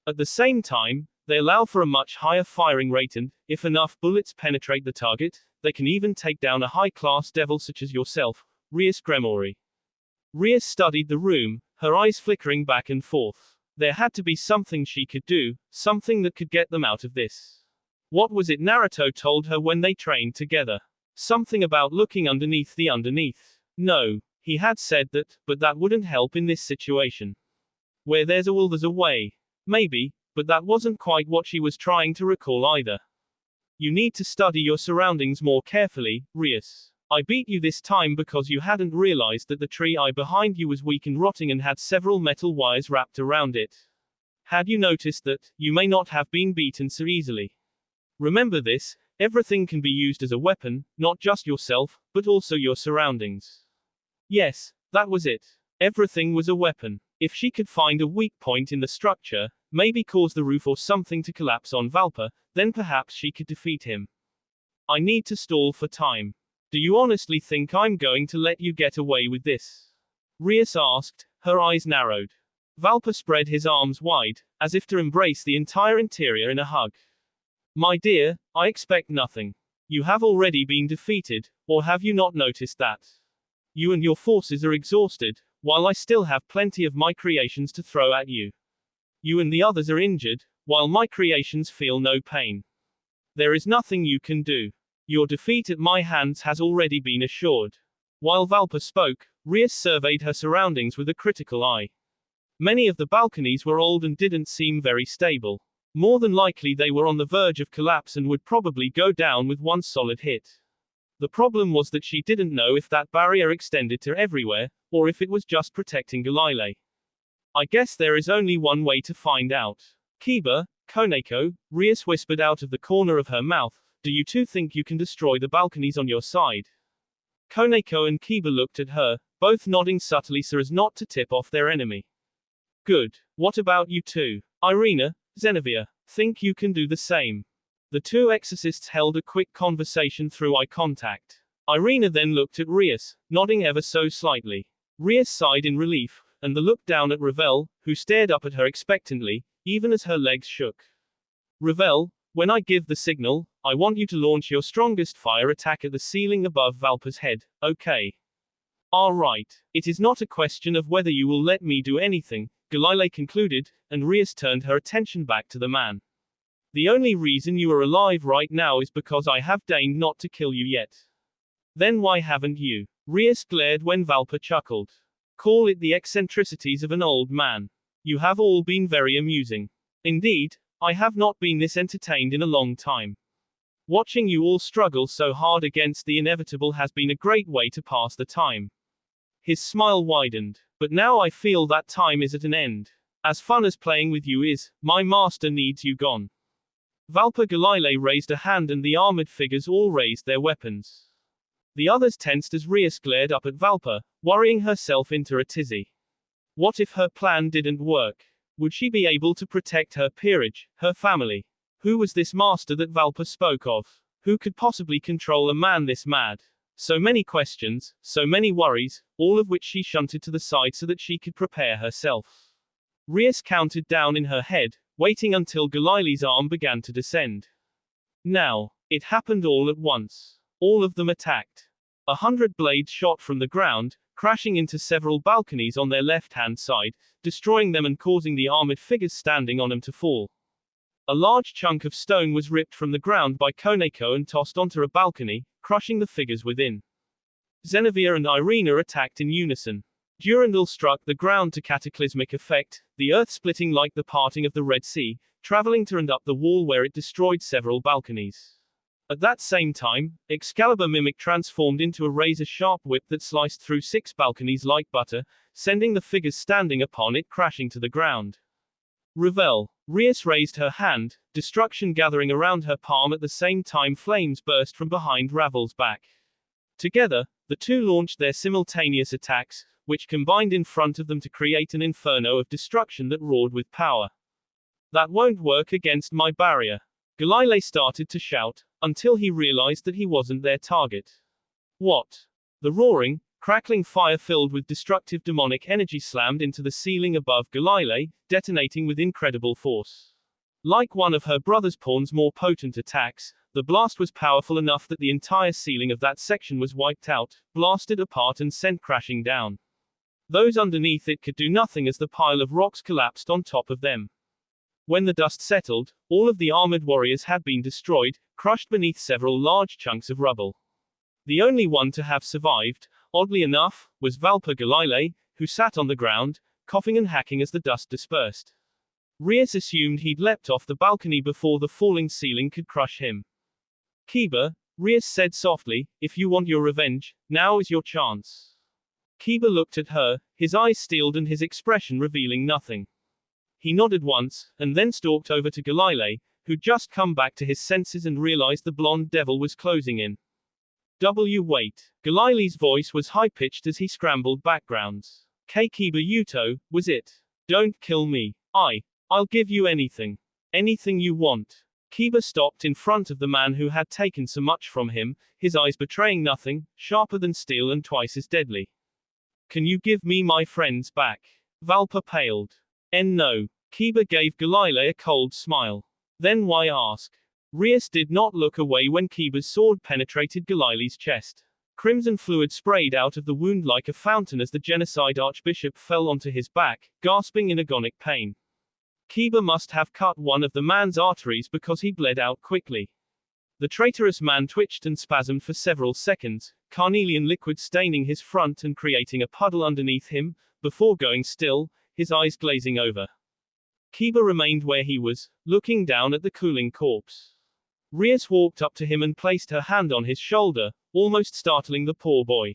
At the same time, they allow for a much higher firing rate and, if enough bullets penetrate the target, they can even take down a high-class devil such as yourself, Rias Gremori. Rias studied the room, her eyes flickering back and forth. There had to be something she could do, something that could get them out of this. What was it Naruto told her when they trained together? Something about looking underneath the underneath. No, he had said that, but that wouldn't help in this situation. Where there's a will there's a way. Maybe, but that wasn't quite what she was trying to recall either. You need to study your surroundings more carefully, Rias. I beat you this time because you hadn't realized that the tree behind you was weak and rotting and had several metal wires wrapped around it. Had you noticed that, you may not have been beaten so easily. Remember this, everything can be used as a weapon, not just yourself, but also your surroundings. Yes, that was it. Everything was a weapon. If she could find a weak point in the structure, maybe cause the roof or something to collapse on Valper, then perhaps she could defeat him. I need to stall for time. Do you honestly think I'm going to let you get away with this? Rias asked, her eyes narrowed. Valper spread his arms wide, as if to embrace the entire interior in a hug. My dear, I expect nothing. You have already been defeated, or have you not noticed that? You and your forces are exhausted, while I still have plenty of my creations to throw at you. You and the others are injured, while my creations feel no pain. There is nothing you can do. Your defeat at my hands has already been assured. While Valper spoke, Rias surveyed her surroundings with a critical eye. Many of the balconies were old and didn't seem very stable. More than likely they were on the verge of collapse and would probably go down with one solid hit. The problem was that she didn't know if that barrier extended to everywhere, or if it was just protecting Galile. I guess there is only one way to find out. Kiba, Koneko, Rias whispered out of the corner of her mouth, do you two think you can destroy the balconies on your side? Koneko and Kiba looked at her, both nodding subtly so as not to tip off their enemy. Good. What about you two? Irina, Xenavia, think you can do the same? The two exorcists held a quick conversation through eye contact. Irina then looked at Rias, nodding ever so slightly. Rias sighed in relief, and the look down at Ravel, who stared up at her expectantly, even as her legs shook. Ravel, when I give the signal, I want you to launch your strongest fire attack at the ceiling above Valper's head, okay? Alright. It is not a question of whether you will let me do anything, Galile concluded, and Rias turned her attention back to the man. The only reason you are alive right now is because I have deigned not to kill you yet. Then why haven't you? Rias glared when Valper chuckled. Call it the eccentricities of an old man. You have all been very amusing. Indeed, I have not been this entertained in a long time. Watching you all struggle so hard against the inevitable has been a great way to pass the time. His smile widened. But now I feel that time is at an end. As fun as playing with you is, my master needs you gone. Valper Galile raised a hand and the armored figures all raised their weapons. The others tensed as Rias glared up at Valper, worrying herself into a tizzy. What if her plan didn't work? Would she be able to protect her peerage, her family? Who was this master that Valper spoke of? Who could possibly control a man this mad? So many questions, so many worries, all of which she shunted to the side so that she could prepare herself. Rias counted down in her head, waiting until Galile's arm began to descend. Now, it happened all at once. All of them attacked. 100 blades shot from the ground, crashing into several balconies on their left-hand side, destroying them and causing the armored figures standing on them to fall. A large chunk of stone was ripped from the ground by Koneko and tossed onto a balcony, crushing the figures within. Xenavia and Irina attacked in unison. Durandal struck the ground to cataclysmic effect, the earth splitting like the parting of the Red Sea, traveling to and up the wall where it destroyed several balconies. At that same time, Excalibur Mimic transformed into a razor-sharp whip that sliced through 6 balconies like butter, sending the figures standing upon it crashing to the ground. Ravel. Rias raised her hand, destruction gathering around her palm at the same time flames burst from behind Ravel's back. Together, the two launched their simultaneous attacks, which combined in front of them to create an inferno of destruction that roared with power. That won't work against my barrier. Galile started to shout, until he realized that he wasn't their target. What? The roaring, crackling fire filled with destructive demonic energy slammed into the ceiling above Galile, detonating with incredible force. Like one of her brother's pawn's more potent attacks, the blast was powerful enough that the entire ceiling of that section was wiped out, blasted apart and sent crashing down. Those underneath it could do nothing as the pile of rocks collapsed on top of them. When the dust settled, all of the armored warriors had been destroyed, crushed beneath several large chunks of rubble. The only one to have survived, oddly enough, was Valper Galile, who sat on the ground, coughing and hacking as the dust dispersed. Rias assumed he'd leapt off the balcony before the falling ceiling could crush him. Kiba, Rias said softly, if you want your revenge, now is your chance. Kiba looked at her, his eyes steeled and his expression revealing nothing. He nodded once, and then stalked over to Galile, who'd just come back to his senses and realized the blonde devil was closing in. Wait. Galile's voice was high-pitched as he scrambled backgrounds. Kiba Yuto, was it? Don't kill me. I'll give you anything. Anything you want. Kiba stopped in front of the man who had taken so much from him, his eyes betraying nothing, sharper than steel and twice as deadly. Can you give me my friends back? Valper paled. No. Kiba gave Galile a cold smile. Then why ask? Rias did not look away when Kiba's sword penetrated Galile's chest. Crimson fluid sprayed out of the wound like a fountain as the genocide archbishop fell onto his back, gasping in agonic pain. Kiba must have cut one of the man's arteries because he bled out quickly. The traitorous man twitched and spasmed for several seconds, carnelian liquid staining his front and creating a puddle underneath him, before going still, his eyes glazing over. Kiba remained where he was, looking down at the cooling corpse. Rias walked up to him and placed her hand on his shoulder, almost startling the poor boy.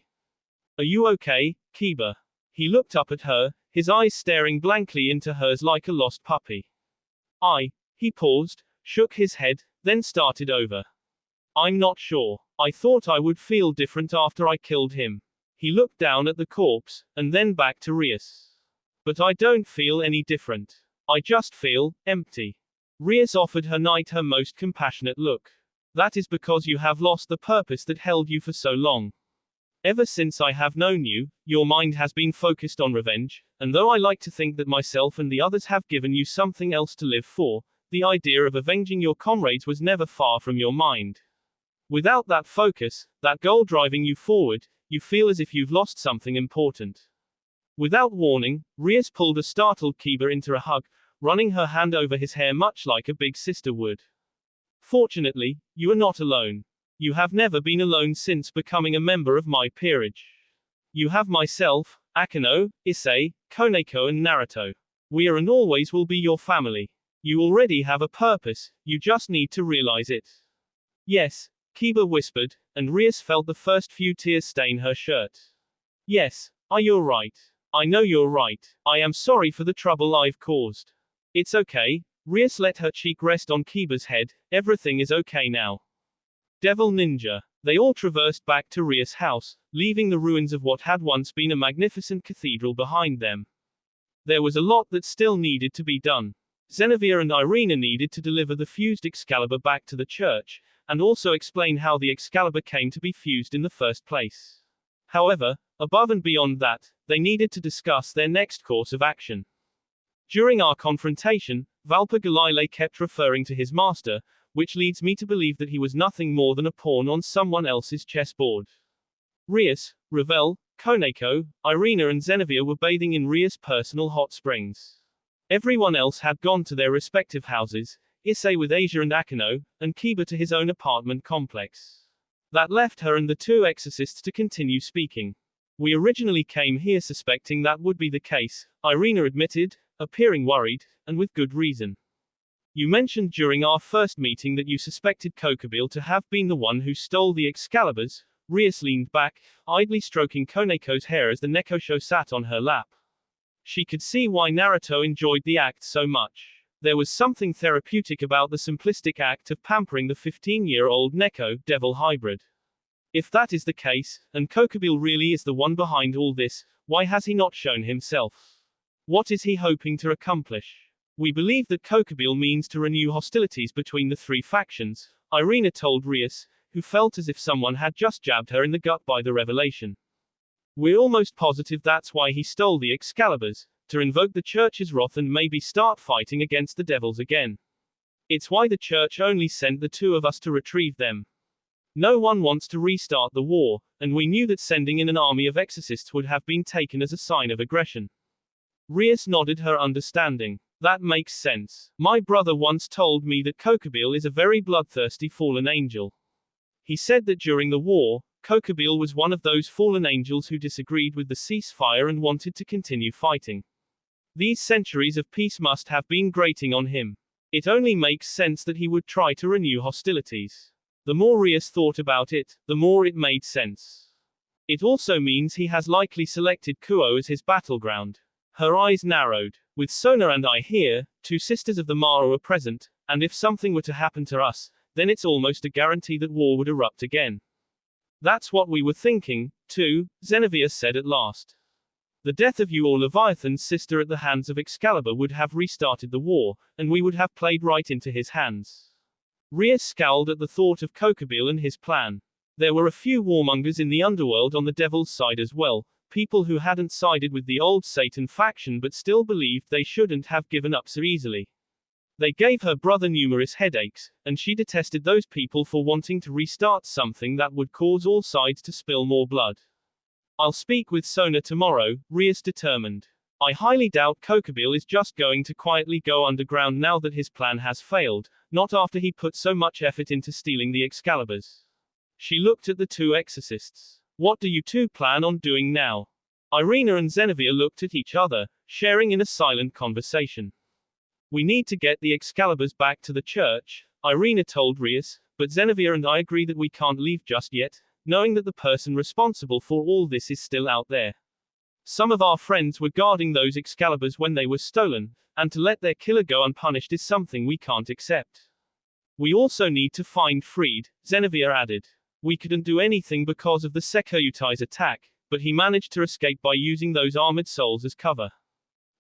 Are you okay, Kiba? He looked up at her, his eyes staring blankly into hers like a lost puppy. He paused, shook his head, then started over. I'm not sure. I thought I would feel different after I killed him. He looked down at the corpse, and then back to Rias. But I don't feel any different. I just feel empty. Rias offered her knight her most compassionate look. That is because you have lost the purpose that held you for so long. Ever since I have known you, your mind has been focused on revenge, and though I like to think that myself and the others have given you something else to live for, the idea of avenging your comrades was never far from your mind. Without that focus, that goal driving you forward, you feel as if you've lost something important. Without warning, Rias pulled a startled Kiba into a hug, running her hand over his hair much like a big sister would. Fortunately, you are not alone. You have never been alone since becoming a member of my peerage. You have myself, Akano, Issei, Koneko and Naruto. We are and always will be your family. You already have a purpose, you just need to realize it. Yes, Kiba whispered, and Rias felt the first few tears stain her shirt. Yes, you're right. I know you're right. I am sorry for the trouble I've caused. It's okay. Rias let her cheek rest on Kiba's head. Everything is okay now. Devil Ninja. They all traversed back to Rias' house, leaving the ruins of what had once been a magnificent cathedral behind them. There was a lot that still needed to be done. Xenavia and Irina needed to deliver the fused Excalibur back to the church, and also explain how the Excalibur came to be fused in the first place. However, above and beyond that, they needed to discuss their next course of action. During our confrontation, Valper Galile kept referring to his master, which leads me to believe that he was nothing more than a pawn on someone else's chessboard. Rias, Ravel, Koneko, Irina and Zenevia were bathing in Rias' personal hot springs. Everyone else had gone to their respective houses, Issei with Asia and Akino, and Kiba to his own apartment complex. That left her and the two exorcists to continue speaking. We originally came here suspecting that would be the case, Irina admitted, appearing worried, and with good reason. You mentioned during our first meeting that you suspected Kokabiel to have been the one who stole the Excaliburs. Rias leaned back, idly stroking Koneko's hair as the Nekosho sat on her lap. She could see why Naruto enjoyed the act so much. There was something therapeutic about the simplistic act of pampering the 15-year-old Neko devil hybrid. If that is the case, and Kokabiel really is the one behind all this, why has he not shown himself? What is he hoping to accomplish? We believe that Kokabiel means to renew hostilities between the three factions, Irina told Rias, who felt as if someone had just jabbed her in the gut by the revelation. We're almost positive that's why he stole the Excaliburs, to invoke the church's wrath and maybe start fighting against the devils again. It's why the church only sent the two of us to retrieve them. No one wants to restart the war, and we knew that sending in an army of exorcists would have been taken as a sign of aggression. Rias nodded her understanding. That makes sense. My brother once told me that Kokabiel is a very bloodthirsty fallen angel. He said that during the war, Kokabiel was one of those fallen angels who disagreed with the ceasefire and wanted to continue fighting. These centuries of peace must have been grating on him. It only makes sense that he would try to renew hostilities. The more Rias thought about it, the more it made sense. It also means he has likely selected Kuo as his battleground. Her eyes narrowed. With Sona and I here, two sisters of the Mara are present, and if something were to happen to us, then it's almost a guarantee that war would erupt again. That's what we were thinking, too, Zenevia said at last. The death of your Leviathan's sister at the hands of Excalibur would have restarted the war, and we would have played right into his hands. Rias scowled at the thought of Kokabiel and his plan. There were a few warmongers in the underworld on the devil's side as well, people who hadn't sided with the old Satan faction but still believed they shouldn't have given up so easily. They gave her brother numerous headaches, and she detested those people for wanting to restart something that would cause all sides to spill more blood. I'll speak with Sona tomorrow, Rias determined. I highly doubt Kokabiel is just going to quietly go underground now that his plan has failed, not after he put so much effort into stealing the Excaliburs. She looked at the two exorcists. What do you two plan on doing now? Irina and Zenevia looked at each other, sharing in a silent conversation. We need to get the Excaliburs back to the church, Irina told Rias, but Zenevia and I agree that we can't leave just yet, knowing that the person responsible for all this is still out there. Some of our friends were guarding those Excaliburs when they were stolen, and to let their killer go unpunished is something we can't accept. We also need to find Fried, Zenevia added. We couldn't do anything because of the Sekoyutai's attack, but he managed to escape by using those armored souls as cover.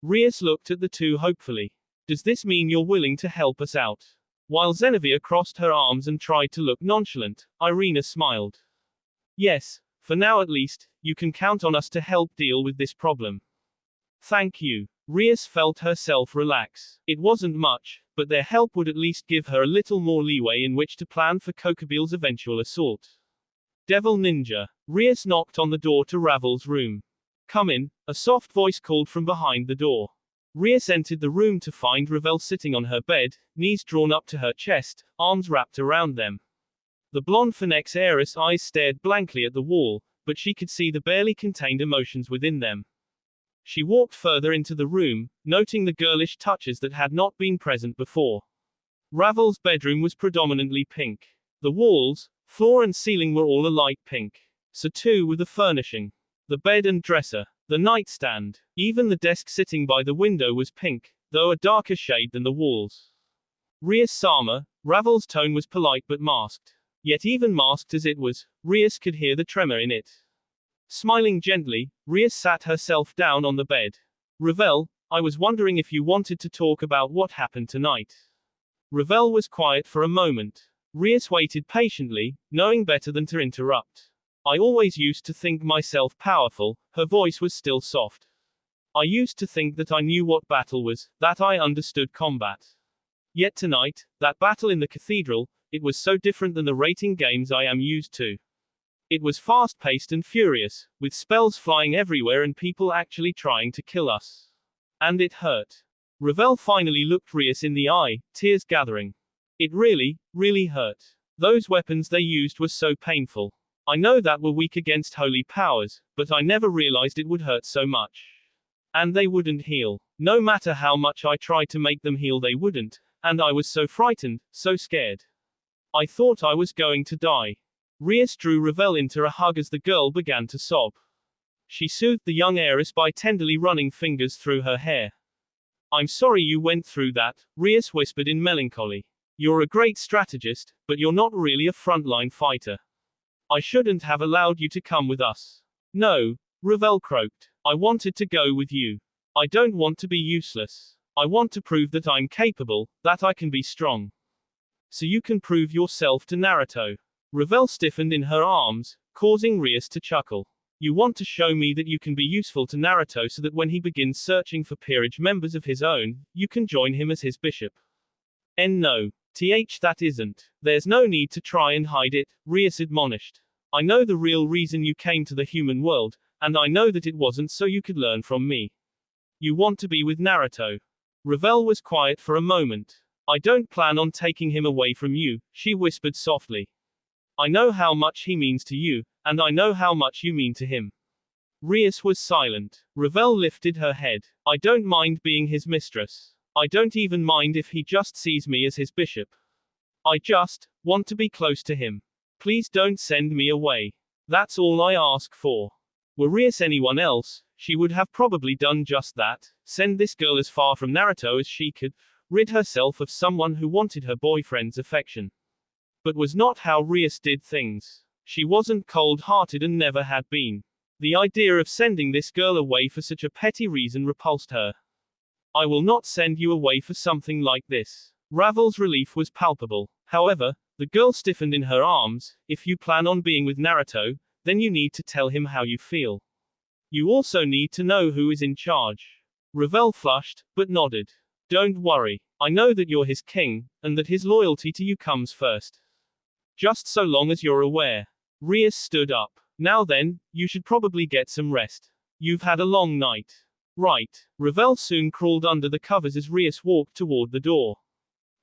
Rias looked at the two hopefully. Does this mean you're willing to help us out? While Zenevia crossed her arms and tried to look nonchalant, Irina smiled. Yes, for now at least, you can count on us to help deal with this problem. Thank you. Rias felt herself relax. It wasn't much, but their help would at least give her a little more leeway in which to plan for Kokabiel's eventual assault. Devil Ninja. Rias knocked on the door to Ravel's room. Come in, a soft voice called from behind the door. Rias entered the room to find Ravel sitting on her bed, knees drawn up to her chest, arms wrapped around them. The blonde Phoenix heiress eyes stared blankly at the wall, but she could see the barely contained emotions within them. She walked further into the room, noting the girlish touches that had not been present before. Ravel's bedroom was predominantly pink. The walls, floor and ceiling were all a light pink. So too were the furnishing. The bed and dresser. The nightstand. Even the desk sitting by the window was pink, though a darker shade than the walls. Rias-sama, Ravel's tone was polite but masked. Yet even masked as it was, Rias could hear the tremor in it. Smiling gently, Rias sat herself down on the bed. Ravel, I was wondering if you wanted to talk about what happened tonight. Ravel was quiet for a moment. Rias waited patiently, knowing better than to interrupt. I always used to think myself powerful, her voice was still soft. I used to think that I knew what battle was, that I understood combat. Yet tonight, that battle in the cathedral, it was so different than the rating games I am used to. It was fast-paced and furious, with spells flying everywhere and people actually trying to kill us. And it hurt. Ravel finally looked Rias in the eye, tears gathering. It really, really hurt. Those weapons they used were so painful. I know that were weak against holy powers, but I never realized it would hurt so much. And they wouldn't heal. No matter how much I tried to make them heal, they wouldn't, and I was so frightened, so scared. I thought I was going to die. Rias drew Ravel into a hug as the girl began to sob. She soothed the young heiress by tenderly running fingers through her hair. I'm sorry you went through that, Rias whispered in melancholy. You're a great strategist, but you're not really a frontline fighter. I shouldn't have allowed you to come with us. No, Ravel croaked. I wanted to go with you. I don't want to be useless. I want to prove that I'm capable, that I can be strong. So you can prove yourself to Naruto. Ravel stiffened in her arms, causing Rias to chuckle. You want to show me that you can be useful to Naruto so that when he begins searching for peerage members of his own, you can join him as his bishop. No. That isn't. There's no need to try and hide it, Rias admonished. I know the real reason you came to the human world, and I know that it wasn't so you could learn from me. You want to be with Naruto. Ravel was quiet for a moment. I don't plan on taking him away from you, she whispered softly. I know how much he means to you, and I know how much you mean to him. Rias was silent. Ravel lifted her head. I don't mind being his mistress. I don't even mind if he just sees me as his bishop. I just want to be close to him. Please don't send me away. That's all I ask for. Were Rias anyone else, she would have probably done just that, send this girl as far from Naruto as she could, rid herself of someone who wanted her boyfriend's affection. But was not how Rias did things. She wasn't cold-hearted and never had been. The idea of sending this girl away for such a petty reason repulsed her. I will not send you away for something like this. Ravel's relief was palpable. However, the girl stiffened in her arms. If you plan on being with Naruto, then you need to tell him how you feel. You also need to know who is in charge. Ravel flushed, but nodded. Don't worry. I know that you're his king, and that his loyalty to you comes first. Just so long as you're aware. Rias stood up. Now then, you should probably get some rest. You've had a long night. Right. Ravel soon crawled under the covers as Rias walked toward the door.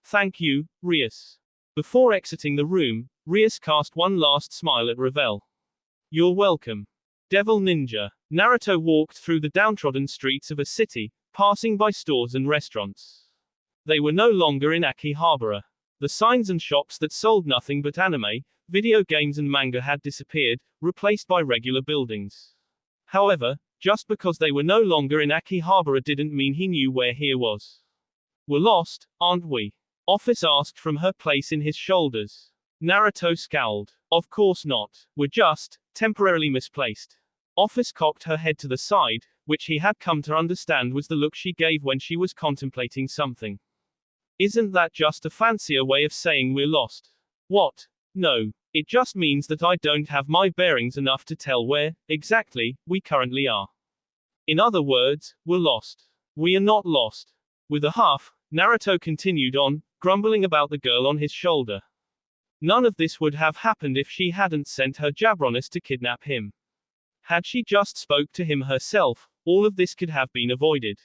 Thank you, Rias. Before exiting the room, Rias cast one last smile at Ravel. You're welcome. Devil Ninja. Naruto walked through the downtrodden streets of a city, passing by stores and restaurants. They were no longer in Akihabara. The signs and shops that sold nothing but anime, video games and manga had disappeared, replaced by regular buildings. However, just because they were no longer in Akihabara didn't mean he knew where he was. We're lost, aren't we? Office asked from her place in his shoulders. Naruto scowled. Of course not. We're just temporarily misplaced. Office cocked her head to the side, which he had come to understand was the look she gave when she was contemplating something. Isn't that just a fancier way of saying we're lost? What? No. It just means that I don't have my bearings enough to tell where, exactly, we currently are. In other words, we're lost. We are not lost. With a huff, Naruto continued on, grumbling about the girl on his shoulder. None of this would have happened if she hadn't sent her jabroness to kidnap him. Had she just spoke to him herself, all of this could have been avoided.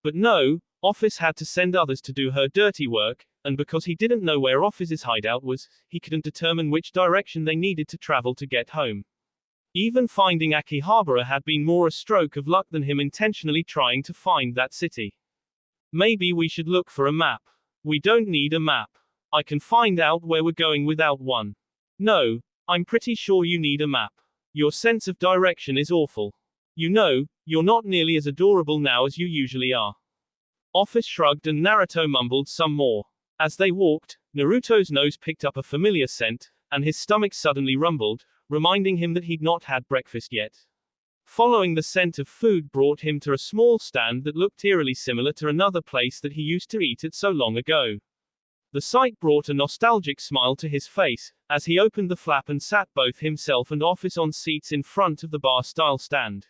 But no, Office had to send others to do her dirty work, and because he didn't know where Office's hideout was, he couldn't determine which direction they needed to travel to get home. Even finding Akihabara had been more a stroke of luck than him intentionally trying to find that city. Maybe we should look for a map. We don't need a map. I can find out where we're going without one. No, I'm pretty sure you need a map. Your sense of direction is awful. You know, you're not nearly as adorable now as you usually are. Office shrugged and Naruto mumbled some more. As they walked, Naruto's nose picked up a familiar scent, and his stomach suddenly rumbled, reminding him that he'd not had breakfast yet. Following the scent of food brought him to a small stand that looked eerily similar to another place that he used to eat at so long ago. The sight brought a nostalgic smile to his face, as he opened the flap and sat both himself and Office on seats in front of the bar-style stand.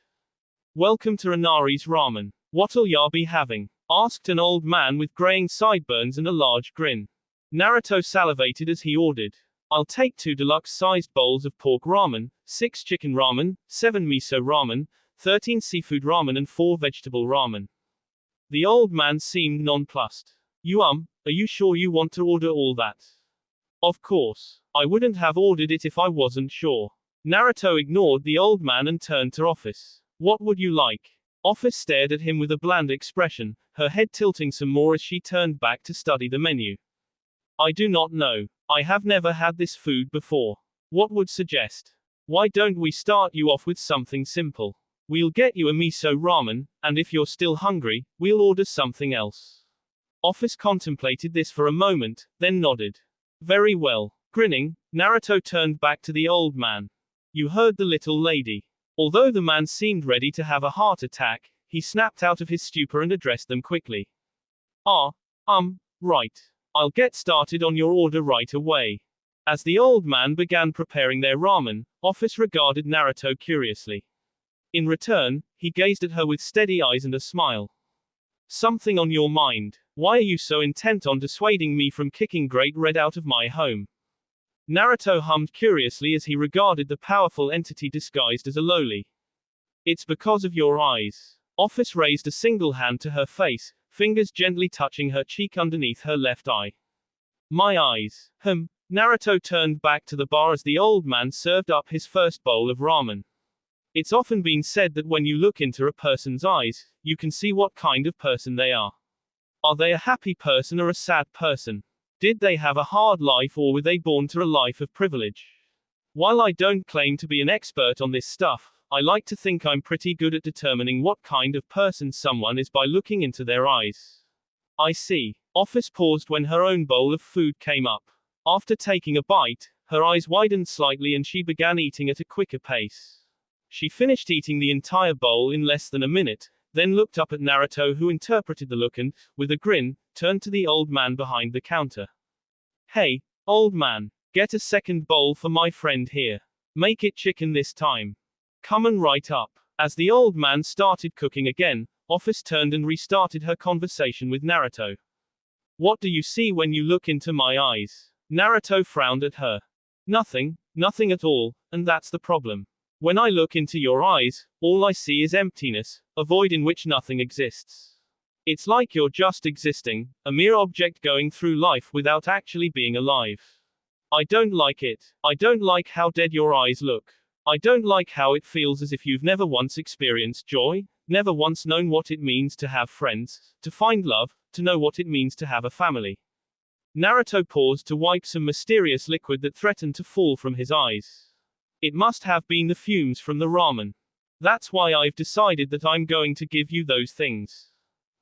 "Welcome to Inari's Ramen. What'll ya be having?" asked an old man with graying sideburns and a large grin. Naruto salivated as he ordered. "I'll take 2 deluxe-sized bowls of pork ramen, 6 chicken ramen, 7 miso ramen, 13 seafood ramen and 4 vegetable ramen." The old man seemed nonplussed. Are you sure you want to order all that?" "Of course. I wouldn't have ordered it if I wasn't sure." Naruto ignored the old man and turned to Office. "What would you like?" Office stared at him with a bland expression, her head tilting some more as she turned back to study the menu. "I do not know. I have never had this food before. What would suggest? Why don't we start you off with something simple? We'll get you a miso ramen, and if you're still hungry, we'll order something else." Office contemplated this for a moment, then nodded. "Very well." Grinning, Naruto turned back to the old man. "You heard the little lady." Although the man seemed ready to have a heart attack, he snapped out of his stupor and addressed them quickly. Right. I'll get started on your order right away." As the old man began preparing their ramen, Office regarded Naruto curiously. In return, he gazed at her with steady eyes and a smile. "Something on your mind? Why are you so intent on dissuading me from kicking Great Red out of my home?" Naruto hummed curiously as he regarded the powerful entity disguised as a loli. "It's because of your eyes." Office raised a single hand to her face, fingers gently touching her cheek underneath her left eye. "My eyes." Naruto turned back to the bar as the old man served up his first bowl of ramen. It's often been said that when you look into a person's eyes, you can see what kind of person they are. Are they a happy person or a sad person? Did they have a hard life or were they born to a life of privilege? While I don't claim to be an expert on this stuff, I like to think I'm pretty good at determining what kind of person someone is by looking into their eyes. "I see." Office paused when her own bowl of food came up. After taking a bite, her eyes widened slightly and she began eating at a quicker pace. She finished eating the entire bowl in less than a minute, then looked up at Naruto, who interpreted the look and, with a grin, turned to the old man behind the counter. "Hey, old man, get a second bowl for my friend here. Make it chicken this time. Coming right up." As the old man started cooking again, Office turned and restarted her conversation with Naruto. "What do you see when you look into my eyes?" Naruto frowned at her. Nothing at all, and that's the problem. When I look into your eyes, all I see is emptiness, a void in which nothing exists. It's like you're just existing, a mere object going through life without actually being alive. I don't like it. I don't like how dead your eyes look. I don't like how it feels as if you've never once experienced joy, never once known what it means to have friends, to find love, to know what it means to have a family. Naruto paused to wipe some mysterious liquid that threatened to fall from his eyes. "It must have been the fumes from the ramen. That's why I've decided that I'm going to give you those things."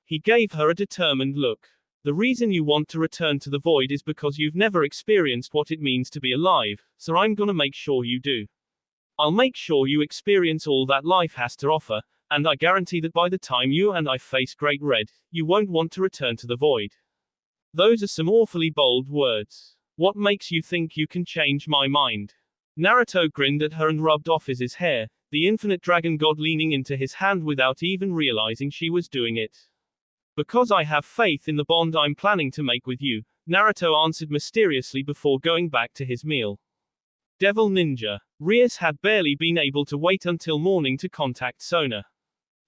He gave her a determined look. "The reason you want to return to the void is because you've never experienced what it means to be alive, so I'm gonna make sure you do. I'll make sure you experience all that life has to offer, and I guarantee that by the time you and I face Great Red, you won't want to return to the void." Those are some awfully bold words. What makes you think you can change my mind? Naruto grinned at her and rubbed Office's hair, the infinite dragon god leaning into his hand without even realizing she was doing it. "Because I have faith in the bond I'm planning to make with you," Naruto answered mysteriously before going back to his meal. Devil Ninja. Rias had barely been able to wait until morning to contact Sona.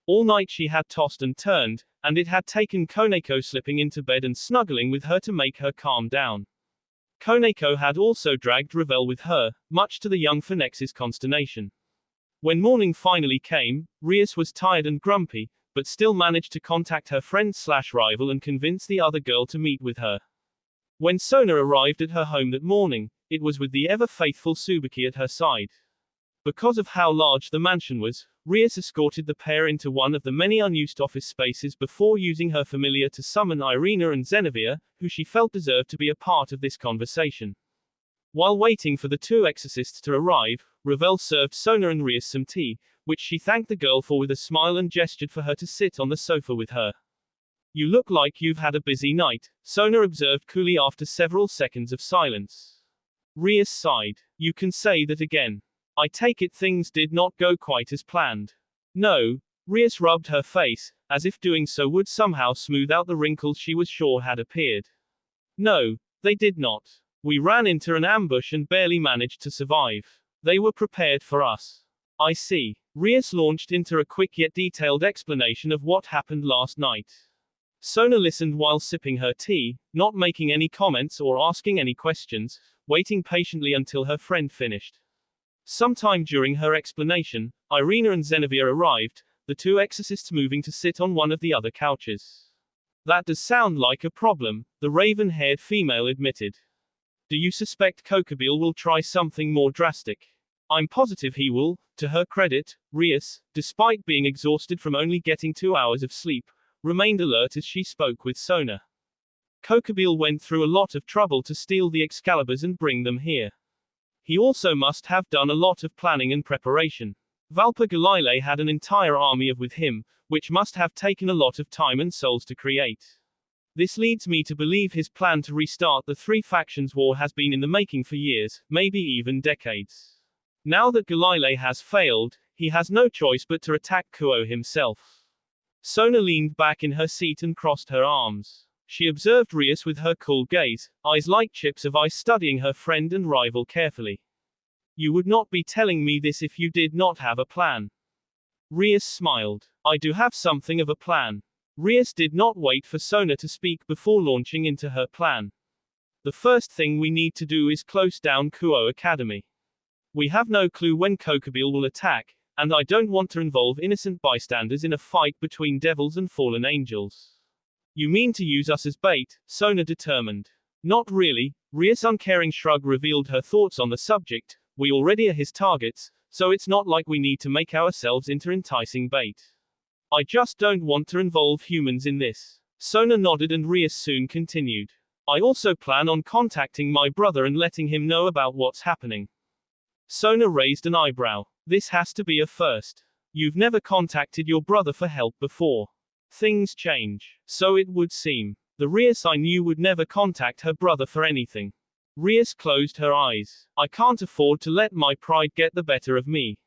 All night she had tossed and turned, and it had taken Koneko slipping into bed and snuggling with her to make her calm down. Koneko had also dragged Ravel with her, much to the young Phoenix's consternation. When morning finally came, Rias was tired and grumpy, but still managed to contact her friend/rival and convince the other girl to meet with her. When Sona arrived at her home that morning, it was with the ever-faithful Tsubuki at her side. Because of how large the mansion was, Rias escorted the pair into one of the many unused office spaces before using her familiar to summon Irina and Zenevia, who she felt deserved to be a part of this conversation. While waiting for the two exorcists to arrive, Ravel served Sona and Rias some tea, which she thanked the girl for with a smile and gestured for her to sit on the sofa with her. You look like you've had a busy night, Sona observed coolly after several seconds of silence. Rias sighed. You can say that again. I take it things did not go quite as planned. No. Rias rubbed her face, as if doing so would somehow smooth out the wrinkles she was sure had appeared. No, they did not. We ran into an ambush and barely managed to survive. They were prepared for us. I see. Rias launched into a quick yet detailed explanation of what happened last night. Sona listened while sipping her tea, not making any comments or asking any questions, waiting patiently until her friend finished. Sometime during her explanation, Irina and Zenevia arrived, the two exorcists moving to sit on one of the other couches. That does sound like a problem, the raven-haired female admitted. Do you suspect Kokabiel will try something more drastic? I'm positive he will. To her credit, Rias, despite being exhausted from only getting 2 hours of sleep, remained alert as she spoke with Sona. Kokabiel went through a lot of trouble to steal the Excaliburs and bring them here. He also must have done a lot of planning and preparation. Valper Galile had an entire army with him, which must have taken a lot of time and souls to create. This leads me to believe his plan to restart the three factions war has been in the making for years, maybe even decades. Now that Galile has failed, he has no choice but to attack Kuo himself. Sona leaned back in her seat and crossed her arms. She observed Rias with her cool gaze, eyes like chips of ice studying her friend and rival carefully. You would not be telling me this if you did not have a plan. Rias smiled. I do have something of a plan. Rias did not wait for Sona to speak before launching into her plan. The first thing we need to do is close down Kuo Academy. We have no clue when Kokabiel will attack, and I don't want to involve innocent bystanders in a fight between devils and fallen angels. You mean to use us as bait? Sona determined. Not really. Rias' uncaring shrug revealed her thoughts on the subject. We already are his targets, so it's not like we need to make ourselves into enticing bait. I just don't want to involve humans in this. Sona nodded and Rias soon continued. I also plan on contacting my brother and letting him know about what's happening. Sona raised an eyebrow. This has to be a first. You've never contacted your brother for help before. Things change. So it would seem. The Rias I knew would never contact her brother for anything. Rias closed her eyes. I can't afford to let my pride get the better of me.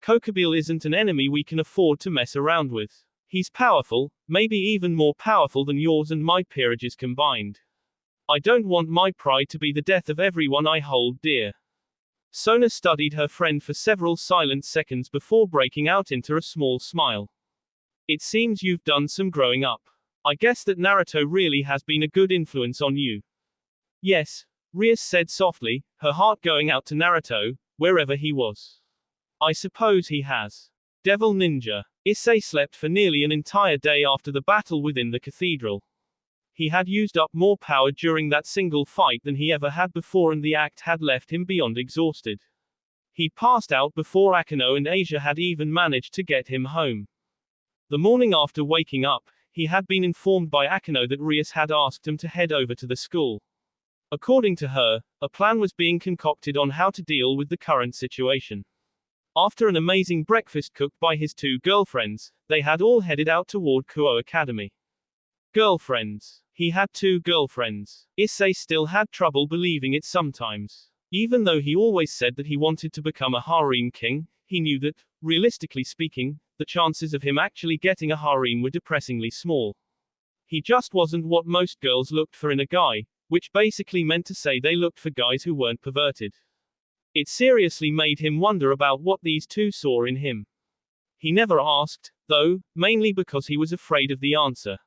Kokabiel isn't an enemy we can afford to mess around with. He's powerful, maybe even more powerful than yours and my peerages combined. I don't want my pride to be the death of everyone I hold dear. Sona studied her friend for several silent seconds before breaking out into a small smile. It seems you've done some growing up. I guess that Naruto really has been a good influence on you. Yes, Rias said softly, her heart going out to Naruto, wherever he was. I suppose he has. Devil Ninja. Issei slept for nearly an entire day after the battle within the cathedral. He had used up more power during that single fight than he ever had before and the act had left him beyond exhausted. He passed out before Akeno and Asia had even managed to get him home. The morning after waking up, he had been informed by Akeno that Rias had asked him to head over to the school. According to her, a plan was being concocted on how to deal with the current situation. After an amazing breakfast cooked by his two girlfriends, they had all headed out toward Kuo Academy. Girlfriends. He had two girlfriends. Issei still had trouble believing it sometimes. Even though he always said that he wanted to become a harem king, he knew that, realistically speaking, the chances of him actually getting a harem were depressingly small. He just wasn't what most girls looked for in a guy, which basically meant to say they looked for guys who weren't perverted. It seriously made him wonder about what these two saw in him. He never asked, though, mainly because he was afraid of the answer.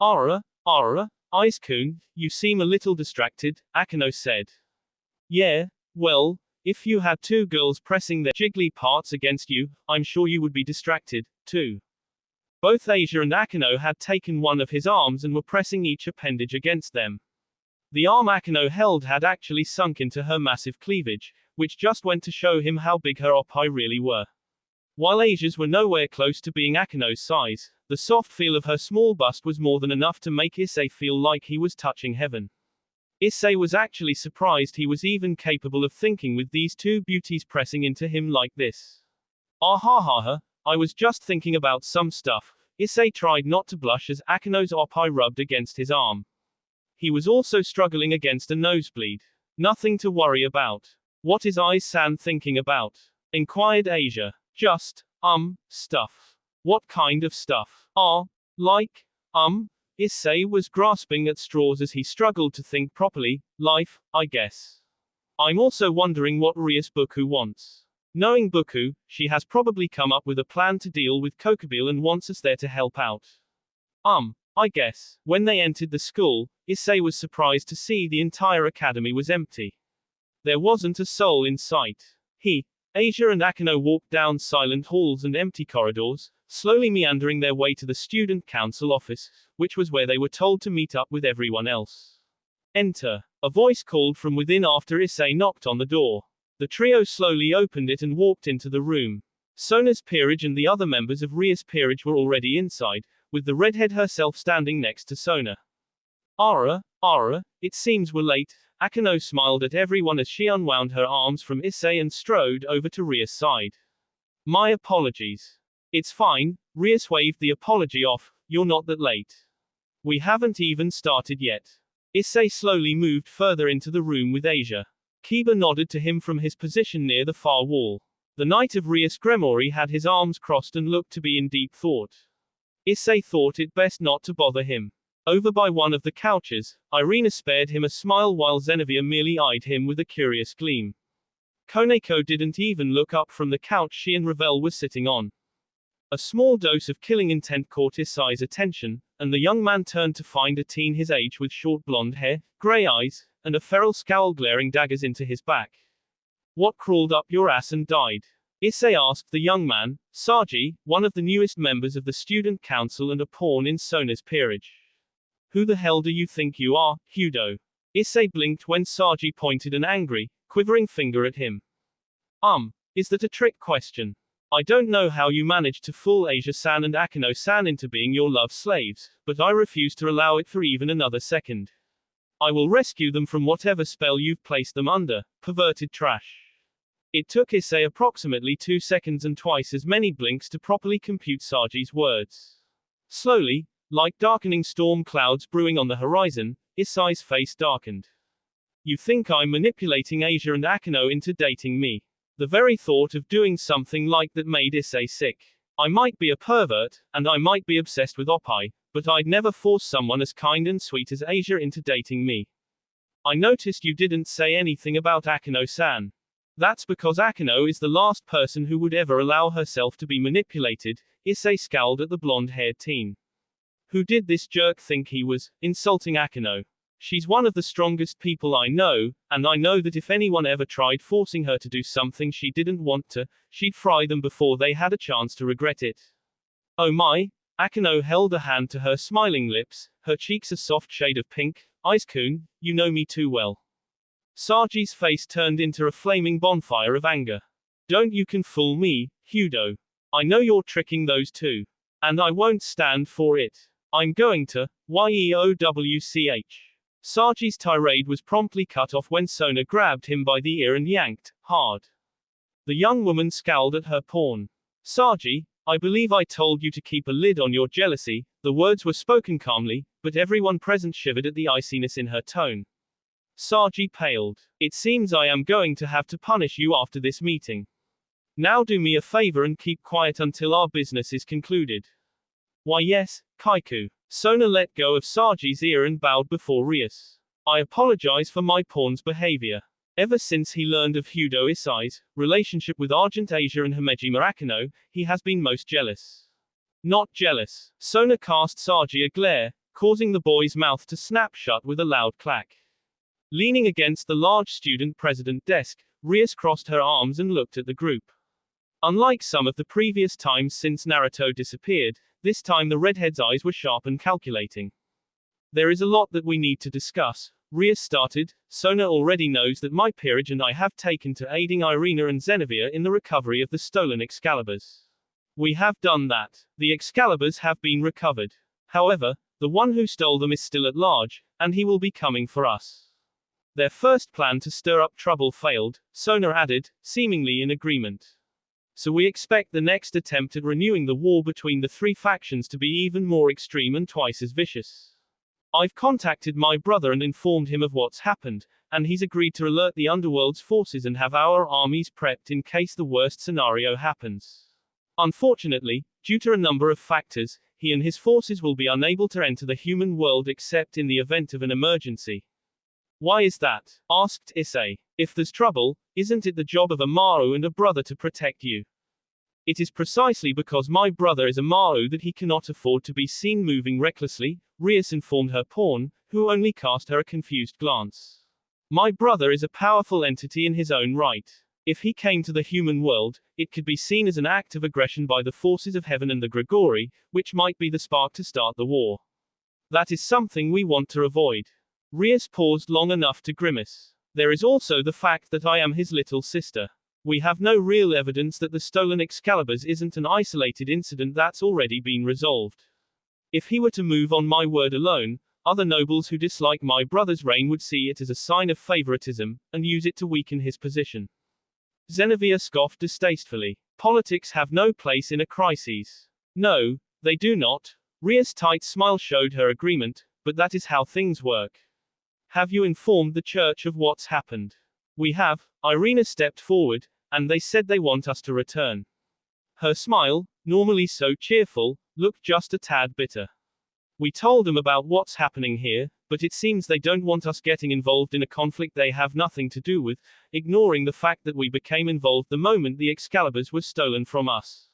Ara, Ice-kun, you seem a little distracted, Akeno said. Yeah, well, if you had two girls pressing their jiggly parts against you, I'm sure you would be distracted, too. Both Asia and Akeno had taken one of his arms and were pressing each appendage against them. The arm Akeno held had actually sunk into her massive cleavage, which just went to show him how big her oppi really were. While Asia's were nowhere close to being Akeno's size, the soft feel of her small bust was more than enough to make Issei feel like he was touching heaven. Issei was actually surprised he was even capable of thinking with these two beauties pressing into him like this. Ah ha ha ha, I was just thinking about some stuff. Issei tried not to blush as Akino's eye rubbed against his arm. He was also struggling against a nosebleed. Nothing to worry about. What is Issei-san thinking about? Inquired Asia. Just, stuff. What kind of stuff? Like, Issei was grasping at straws as he struggled to think properly. Life, I guess. I'm also wondering what Rias Buku wants. Knowing Buku, she has probably come up with a plan to deal with Kokabiel and wants us there to help out. I guess. When they entered the school, Issei was surprised to see the entire academy was empty. There wasn't a soul in sight. Asia and Akino walked down silent halls and empty corridors, slowly meandering their way to the student council office, which was where they were told to meet up with everyone else. Enter. A voice called from within after Issei knocked on the door. The trio slowly opened it and walked into the room. Sona's peerage and the other members of Rias' peerage were already inside, with the redhead herself standing next to Sona. Ara, it seems we're late. Akino smiled at everyone as she unwound her arms from Issei and strode over to Rias' side. My apologies. It's fine, Rias waved the apology off, you're not that late. We haven't even started yet. Issei slowly moved further into the room with Asia. Kiba nodded to him from his position near the far wall. The Knight of Rias Gremori had his arms crossed and looked to be in deep thought. Issei thought it best not to bother him. Over by one of the couches, Irina spared him a smile while Zenevia merely eyed him with a curious gleam. Koneko didn't even look up from the couch she and Ravel were sitting on. A small dose of killing intent caught Issei's attention, and the young man turned to find a teen his age with short blonde hair, grey eyes, and a feral scowl glaring daggers into his back. What crawled up your ass and died? Issei asked the young man, Saji, one of the newest members of the student council and a pawn in Sona's peerage. Who the hell do you think you are, Hudo? Issei blinked when Saji pointed an angry, quivering finger at him. Is that a trick question? I don't know how you managed to fool Asia-san and Akino-san into being your love slaves, but I refuse to allow it for even another second. I will rescue them from whatever spell you've placed them under, perverted trash. It took Issei approximately 2 seconds and twice as many blinks to properly compute Saji's words. Slowly, like darkening storm clouds brewing on the horizon, Issei's face darkened. You think I'm manipulating Asia and Akino into dating me? The very thought of doing something like that made Issei sick. I might be a pervert, and I might be obsessed with oppai, but I'd never force someone as kind and sweet as Asia into dating me. I noticed you didn't say anything about Akino-san. That's because Akino is the last person who would ever allow herself to be manipulated. Issei scowled at the blonde-haired teen. Who did this jerk think he was, insulting Akino? She's one of the strongest people I know, and I know that if anyone ever tried forcing her to do something she didn't want to, she'd fry them before they had a chance to regret it. Oh my? Akino held a hand to her smiling lips, her cheeks a soft shade of pink. Ice-kun, you know me too well. Saji's face turned into a flaming bonfire of anger. Don't you can fool me, Hudo. I know you're tricking those two. And I won't stand for it. I'm going to, yeowch. Saji's tirade was promptly cut off when Sona grabbed him by the ear and yanked, hard. The young woman scowled at her pawn. Saji, I believe I told you to keep a lid on your jealousy. The words were spoken calmly, but everyone present shivered at the iciness in her tone. Saji paled. It seems I am going to have to punish you after this meeting. Now do me a favor and keep quiet until our business is concluded. Why yes, Kaiku. Sona let go of Saji's ear and bowed before Rias. I apologize for my pawn's behavior. Ever since he learned of Hudo Issei's relationship with Argent Asia and Himejima Akino, he has been most jealous. Not jealous. Sona cast Saji a glare, causing the boy's mouth to snap shut with a loud clack. Leaning against the large student president desk, Rias crossed her arms and looked at the group. Unlike some of the previous times since Naruto disappeared, this time the redhead's eyes were sharp and calculating. There is a lot that we need to discuss, Rias started. Sona already knows that my peerage and I have taken to aiding Irina and Zenevia in the recovery of the stolen Excaliburs. We have done that. The Excaliburs have been recovered. However, the one who stole them is still at large, and he will be coming for us. Their first plan to stir up trouble failed, Sona added, seemingly in agreement. So we expect the next attempt at renewing the war between the three factions to be even more extreme and twice as vicious. I've contacted my brother and informed him of what's happened, and he's agreed to alert the underworld's forces and have our armies prepped in case the worst scenario happens. Unfortunately, due to a number of factors, he and his forces will be unable to enter the human world except in the event of an emergency. Why is that? Asked Issei. If there's trouble, isn't it the job of a Maru and a brother to protect you? It is precisely because my brother is a Maru that he cannot afford to be seen moving recklessly, Rias informed her pawn, who only cast her a confused glance. My brother is a powerful entity in his own right. If he came to the human world, it could be seen as an act of aggression by the forces of heaven and the Grigori, which might be the spark to start the war. That is something we want to avoid. Rias paused long enough to grimace. There is also the fact that I am his little sister. We have no real evidence that the stolen Excaliburs isn't an isolated incident that's already been resolved. If he were to move on my word alone, other nobles who dislike my brother's reign would see it as a sign of favoritism, and use it to weaken his position. Zenevia scoffed distastefully. Politics have no place in a crisis. No, they do not. Ria's tight smile showed her agreement, but that is how things work. Have you informed the church of what's happened? We have. Irina stepped forward, and they said they want us to return. Her smile, normally so cheerful, looked just a tad bitter. We told them about what's happening here, but it seems they don't want us getting involved in a conflict they have nothing to do with, ignoring the fact that we became involved the moment the Excaliburs were stolen from us.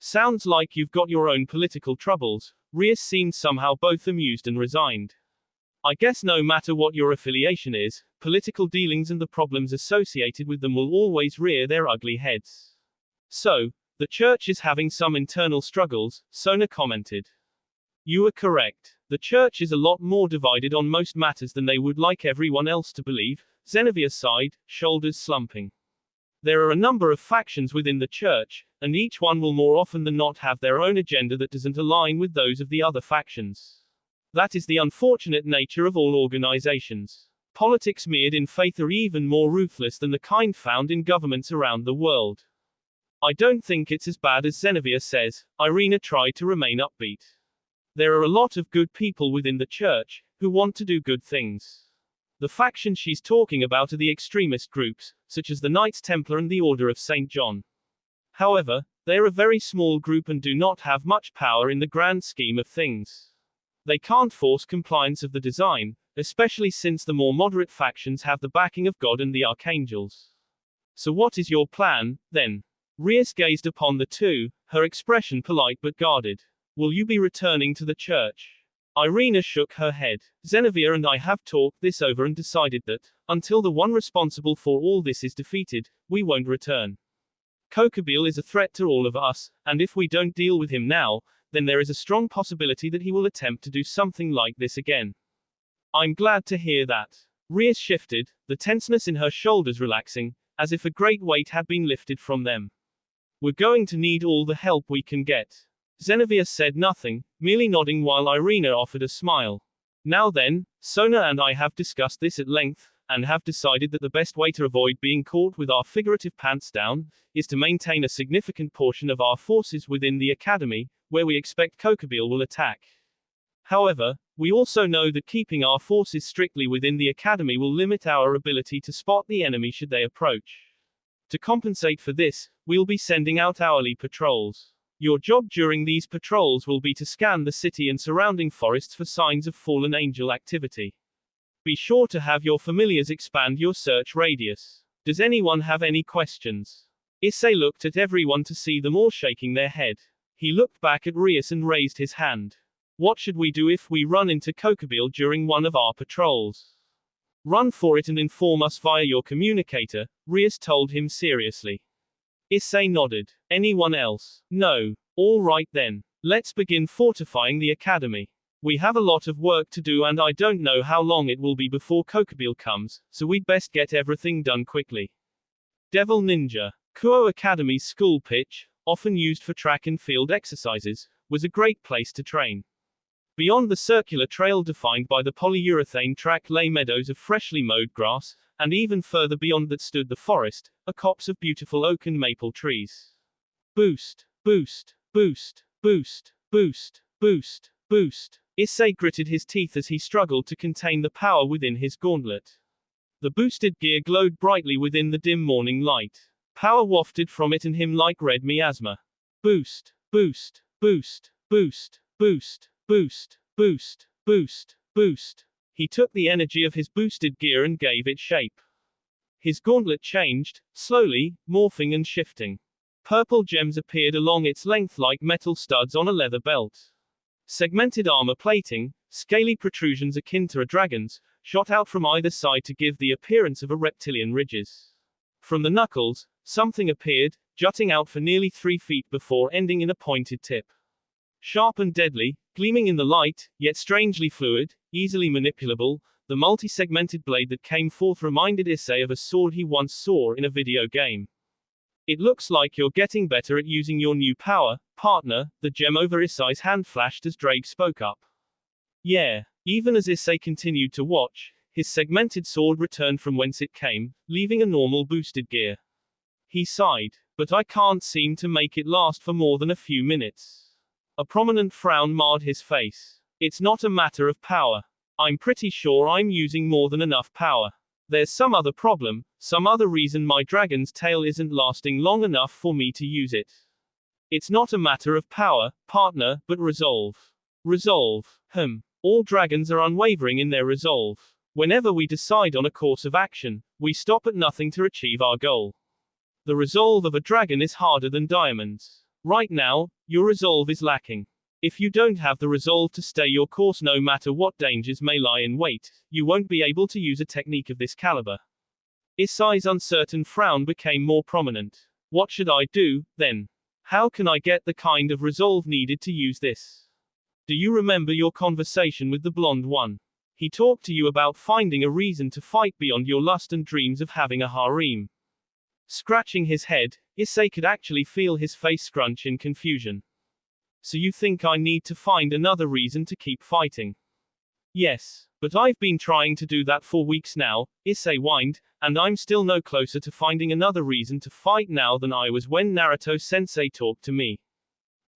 Sounds like you've got your own political troubles. Rias seemed somehow both amused and resigned. I guess no matter what your affiliation is, political dealings and the problems associated with them will always rear their ugly heads. So, the church is having some internal struggles, Sona commented. You are correct. The church is a lot more divided on most matters than they would like everyone else to believe, Zenevia sighed, shoulders slumping. There are a number of factions within the church, and each one will more often than not have their own agenda that doesn't align with those of the other factions. That is the unfortunate nature of all organizations. Politics mirrored in faith are even more ruthless than the kind found in governments around the world. I don't think it's as bad as Zenevia says, Irina tried to remain upbeat. There are a lot of good people within the church, who want to do good things. The factions she's talking about are the extremist groups, such as the Knights Templar and the Order of St. John. However, they are a very small group and do not have much power in the grand scheme of things. They can't force compliance of the design, especially since the more moderate factions have the backing of God and the archangels. So what is your plan, then? Rias gazed upon the two, her expression polite but guarded. Will you be returning to the church? Irina shook her head. Zenevia and I have talked this over and decided that, until the one responsible for all this is defeated, we won't return. Kokabiel is a threat to all of us, and if we don't deal with him now, then there is a strong possibility that he will attempt to do something like this again. I'm glad to hear that. Rias shifted, the tenseness in her shoulders relaxing, as if a great weight had been lifted from them. We're going to need all the help we can get. Zenevia said nothing, merely nodding while Irina offered a smile. Now then, Sona and I have discussed this at length, and have decided that the best way to avoid being caught with our figurative pants down, is to maintain a significant portion of our forces within the academy, where we expect Kokabiel will attack. However, we also know that keeping our forces strictly within the academy will limit our ability to spot the enemy should they approach. To compensate for this, we'll be sending out hourly patrols. Your job during these patrols will be to scan the city and surrounding forests for signs of fallen angel activity. Be sure to have your familiars expand your search radius. Does anyone have any questions? Issei looked at everyone to see them all shaking their head. He looked back at Rias and raised his hand. What should we do if we run into Kokabiel during one of our patrols? Run for it and inform us via your communicator, Rias told him seriously. Issei nodded. Anyone else? No. All right then. Let's begin fortifying the academy. We have a lot of work to do and I don't know how long it will be before Kokabiel comes, so we'd best get everything done quickly. Devil Ninja. Kuo Academy's school pitch, often used for track and field exercises, was a great place to train. Beyond the circular trail defined by the polyurethane track lay meadows of freshly mowed grass, and even further beyond that stood the forest, a copse of beautiful oak and maple trees. Boost, boost, boost, boost, boost, boost, boost. Issei gritted his teeth as he struggled to contain the power within his gauntlet. The boosted gear glowed brightly within the dim morning light. Power wafted from it and him like red miasma. Boost, boost, boost, boost, boost, boost, boost, boost, boost. He took the energy of his boosted gear and gave it shape. His gauntlet changed, slowly, morphing and shifting. Purple gems appeared along its length like metal studs on a leather belt. Segmented armor plating, scaly protrusions akin to a dragon's, shot out from either side to give the appearance of a reptilian ridges. From the knuckles, something appeared, jutting out for nearly 3 feet before ending in a pointed tip. Sharp and deadly, gleaming in the light, yet strangely fluid, easily manipulable, the multi-segmented blade that came forth reminded Issei of a sword he once saw in a video game. It looks like you're getting better at using your new power, partner, the gem over Issei's hand flashed as Drake spoke up. Yeah. Even as Issei continued to watch, his segmented sword returned from whence it came, leaving a normal boosted gear. He sighed, but I can't seem to make it last for more than a few minutes. A prominent frown marred his face. It's not a matter of power. I'm pretty sure I'm using more than enough power. There's some other problem, some other reason my dragon's tail isn't lasting long enough for me to use it. It's not a matter of power, partner, but resolve. Resolve. All dragons are unwavering in their resolve. Whenever we decide on a course of action, we stop at nothing to achieve our goal. The resolve of a dragon is harder than diamonds. Right now, your resolve is lacking. If you don't have the resolve to stay your course no matter what dangers may lie in wait, you won't be able to use a technique of this caliber. Issei's uncertain frown became more prominent. What should I do, then? How can I get the kind of resolve needed to use this? Do you remember your conversation with the blonde one? He talked to you about finding a reason to fight beyond your lust and dreams of having a harem. Scratching his head, Issei could actually feel his face scrunch in confusion. So you think I need to find another reason to keep fighting? Yes, but I've been trying to do that for weeks now, Issei whined, and I'm still no closer to finding another reason to fight now than I was when Naruto-sensei talked to me.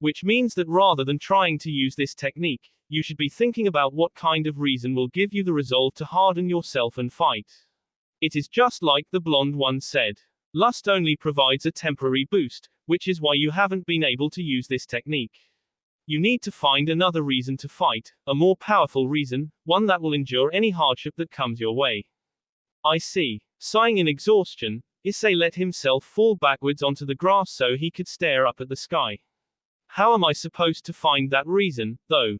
Which means that rather than trying to use this technique, you should be thinking about what kind of reason will give you the resolve to harden yourself and fight. It is just like the blonde one said. Lust only provides a temporary boost, which is why you haven't been able to use this technique. You need to find another reason to fight, a more powerful reason, one that will endure any hardship that comes your way. I see. Sighing in exhaustion, Issei let himself fall backwards onto the grass so he could stare up at the sky. How am I supposed to find that reason, though?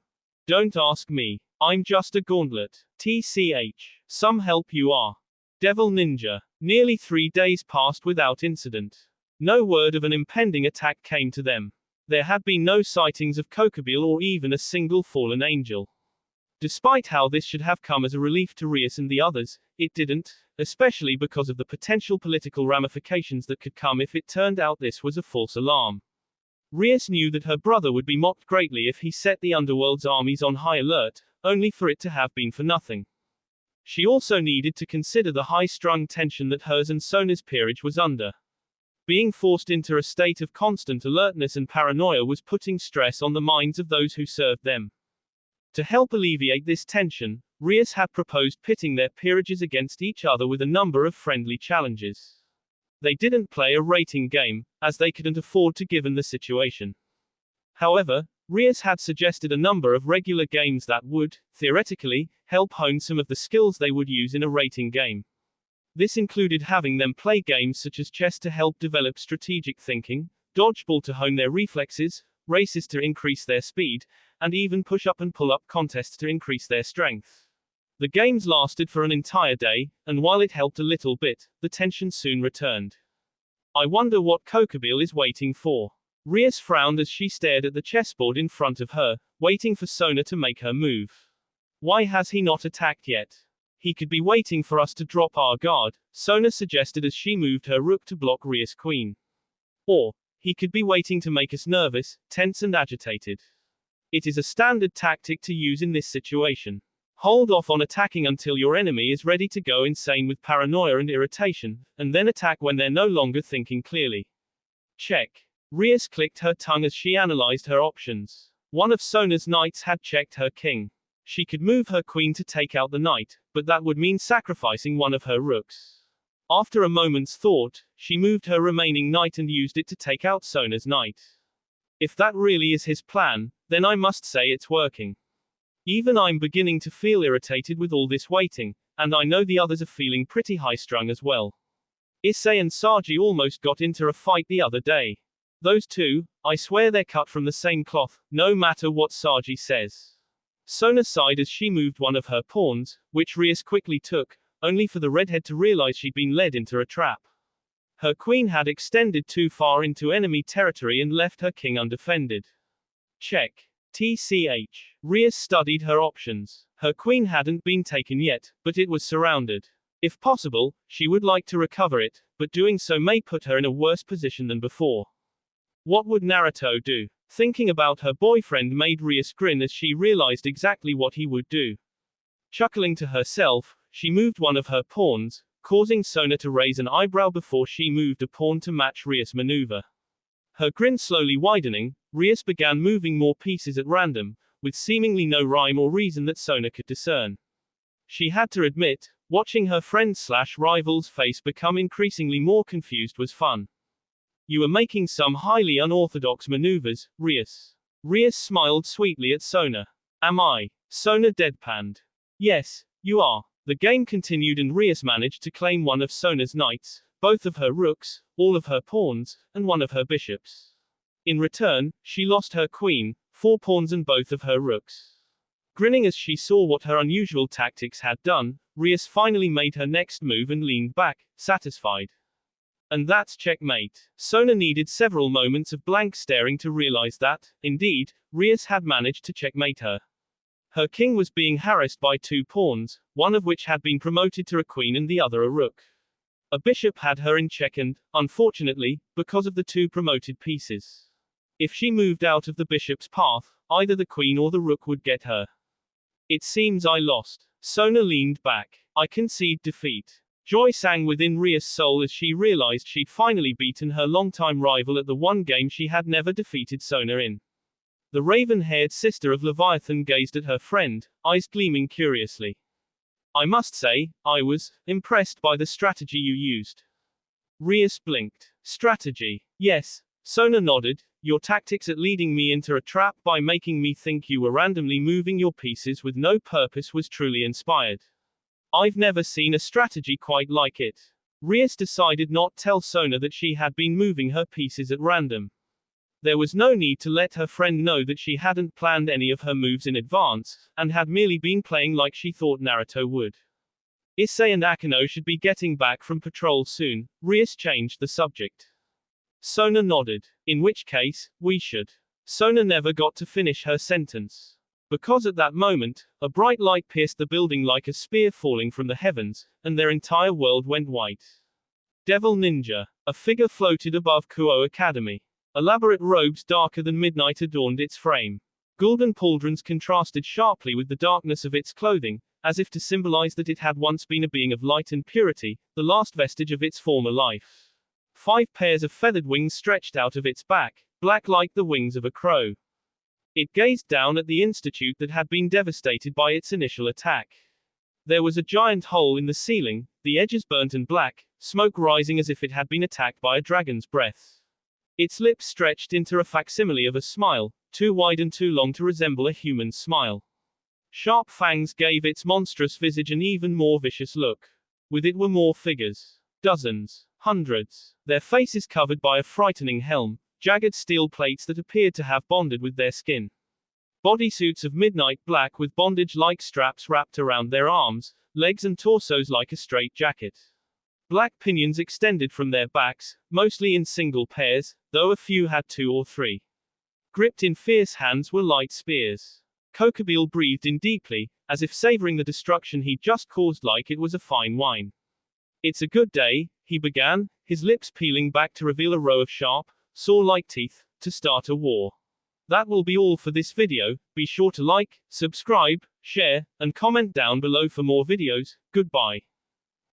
Don't ask me. I'm just a gauntlet. TCH. Some help you are. Devil Ninja. Nearly 3 days passed without incident. No word of an impending attack came to them. There had been no sightings of Kokabiel or even a single fallen angel. Despite how this should have come as a relief to Rias and the others, it didn't, especially because of the potential political ramifications that could come if it turned out this was a false alarm. Rias knew that her brother would be mocked greatly if he set the underworld's armies on high alert, only for it to have been for nothing. She also needed to consider the high-strung tension that hers and Sona's peerage was under. Being forced into a state of constant alertness and paranoia was putting stress on the minds of those who served them. To help alleviate this tension, Rias had proposed pitting their peerages against each other with a number of friendly challenges. They didn't play a rating game, as they couldn't afford to given the situation. However, Rias had suggested a number of regular games that would, theoretically, help hone some of the skills they would use in a rating game. This included having them play games such as chess to help develop strategic thinking, dodgeball to hone their reflexes, races to increase their speed, and even push-up and pull-up contests to increase their strength. The games lasted for an entire day, and while it helped a little bit, the tension soon returned. I wonder what Kokabiel is waiting for. Rias frowned as she stared at the chessboard in front of her, waiting for Sona to make her move. Why has he not attacked yet? He could be waiting for us to drop our guard, Sona suggested as she moved her rook to block Rias' queen. Or, he could be waiting to make us nervous, tense and agitated. It is a standard tactic to use in this situation. Hold off on attacking until your enemy is ready to go insane with paranoia and irritation, and then attack when they're no longer thinking clearly. Check. Rias clicked her tongue as she analyzed her options. One of Sona's knights had checked her king. She could move her queen to take out the knight, but that would mean sacrificing one of her rooks. After a moment's thought, she moved her remaining knight and used it to take out Sona's knight. If that really is his plan, then I must say it's working. Even I'm beginning to feel irritated with all this waiting, and I know the others are feeling pretty high-strung as well. Issei and Saji almost got into a fight the other day. Those two, I swear they're cut from the same cloth, no matter what Saji says. Sona sighed as she moved one of her pawns, which Rias quickly took, only for the redhead to realize she'd been led into a trap. Her queen had extended too far into enemy territory and left her king undefended. Check. TCH. Rias studied her options. Her queen hadn't been taken yet, but it was surrounded. If possible, she would like to recover it, but doing so may put her in a worse position than before. What would Naruto do? Thinking about her boyfriend made Rias grin as she realized exactly what he would do. Chuckling to herself, she moved one of her pawns, causing Sona to raise an eyebrow before she moved a pawn to match Rias' maneuver. Her grin slowly widening, Rias began moving more pieces at random, with seemingly no rhyme or reason that Sona could discern. She had to admit, watching her friend/rival's face become increasingly more confused was fun. You are making some highly unorthodox maneuvers, Rias. Rias smiled sweetly at Sona. Am I? Sona deadpanned. Yes, you are. The game continued and Rias managed to claim one of Sona's knights, both of her rooks, all of her pawns, and one of her bishops. In return, she lost her queen, 4 pawns and both of her rooks. Grinning as she saw what her unusual tactics had done, Rias finally made her next move and leaned back, satisfied. And that's checkmate. Sona needed several moments of blank staring to realize that, indeed, Rias had managed to checkmate her. Her king was being harassed by 2 pawns, one of which had been promoted to a queen and the other a rook. A bishop had her in check and, unfortunately, because of the 2 promoted pieces. If she moved out of the bishop's path, either the queen or the rook would get her. It seems I lost. Sona leaned back. I concede defeat. Joy sang within Rias' soul as she realized she'd finally beaten her longtime rival at the one game she had never defeated Sona in. The raven-haired sister of Leviathan gazed at her friend, eyes gleaming curiously. I must say, I was impressed by the strategy you used. Rias blinked. Strategy? Yes. Sona nodded. Your tactics at leading me into a trap by making me think you were randomly moving your pieces with no purpose was truly inspired. I've never seen a strategy quite like it. Rias decided not to tell Sona that she had been moving her pieces at random. There was no need to let her friend know that she hadn't planned any of her moves in advance, and had merely been playing like she thought Naruto would. Issei and Akino should be getting back from patrol soon. Rias changed the subject. Sona nodded. In which case, we should. Sona never got to finish her sentence. Because at that moment, a bright light pierced the building like a spear falling from the heavens, and their entire world went white. Devil Ninja. A figure floated above Kuo Academy. Elaborate robes darker than midnight adorned its frame. Golden pauldrons contrasted sharply with the darkness of its clothing, as if to symbolize that it had once been a being of light and purity, the last vestige of its former life. 5 pairs of feathered wings stretched out of its back, black like the wings of a crow. It gazed down at the institute that had been devastated by its initial attack. There was a giant hole in the ceiling, the edges burnt and black, smoke rising as if it had been attacked by a dragon's breath. Its lips stretched into a facsimile of a smile, too wide and too long to resemble a human's smile. Sharp fangs gave its monstrous visage an even more vicious look. With it were more figures. Dozens. Hundreds. Their faces covered by a frightening helm, jagged steel plates that appeared to have bonded with their skin. Bodysuits of midnight black with bondage-like straps wrapped around their arms, legs and torsos like a straight jacket. Black pinions extended from their backs, mostly in single pairs, though a few had 2 or 3. Gripped in fierce hands were light spears. Kokabiel breathed in deeply, as if savoring the destruction he'd just caused like it was a fine wine. It's a good day, he began, his lips peeling back to reveal a row of sharp, saw-like teeth, to start a war. That will be all for this video. Be sure to like, subscribe, share, and comment down below for more videos. Goodbye.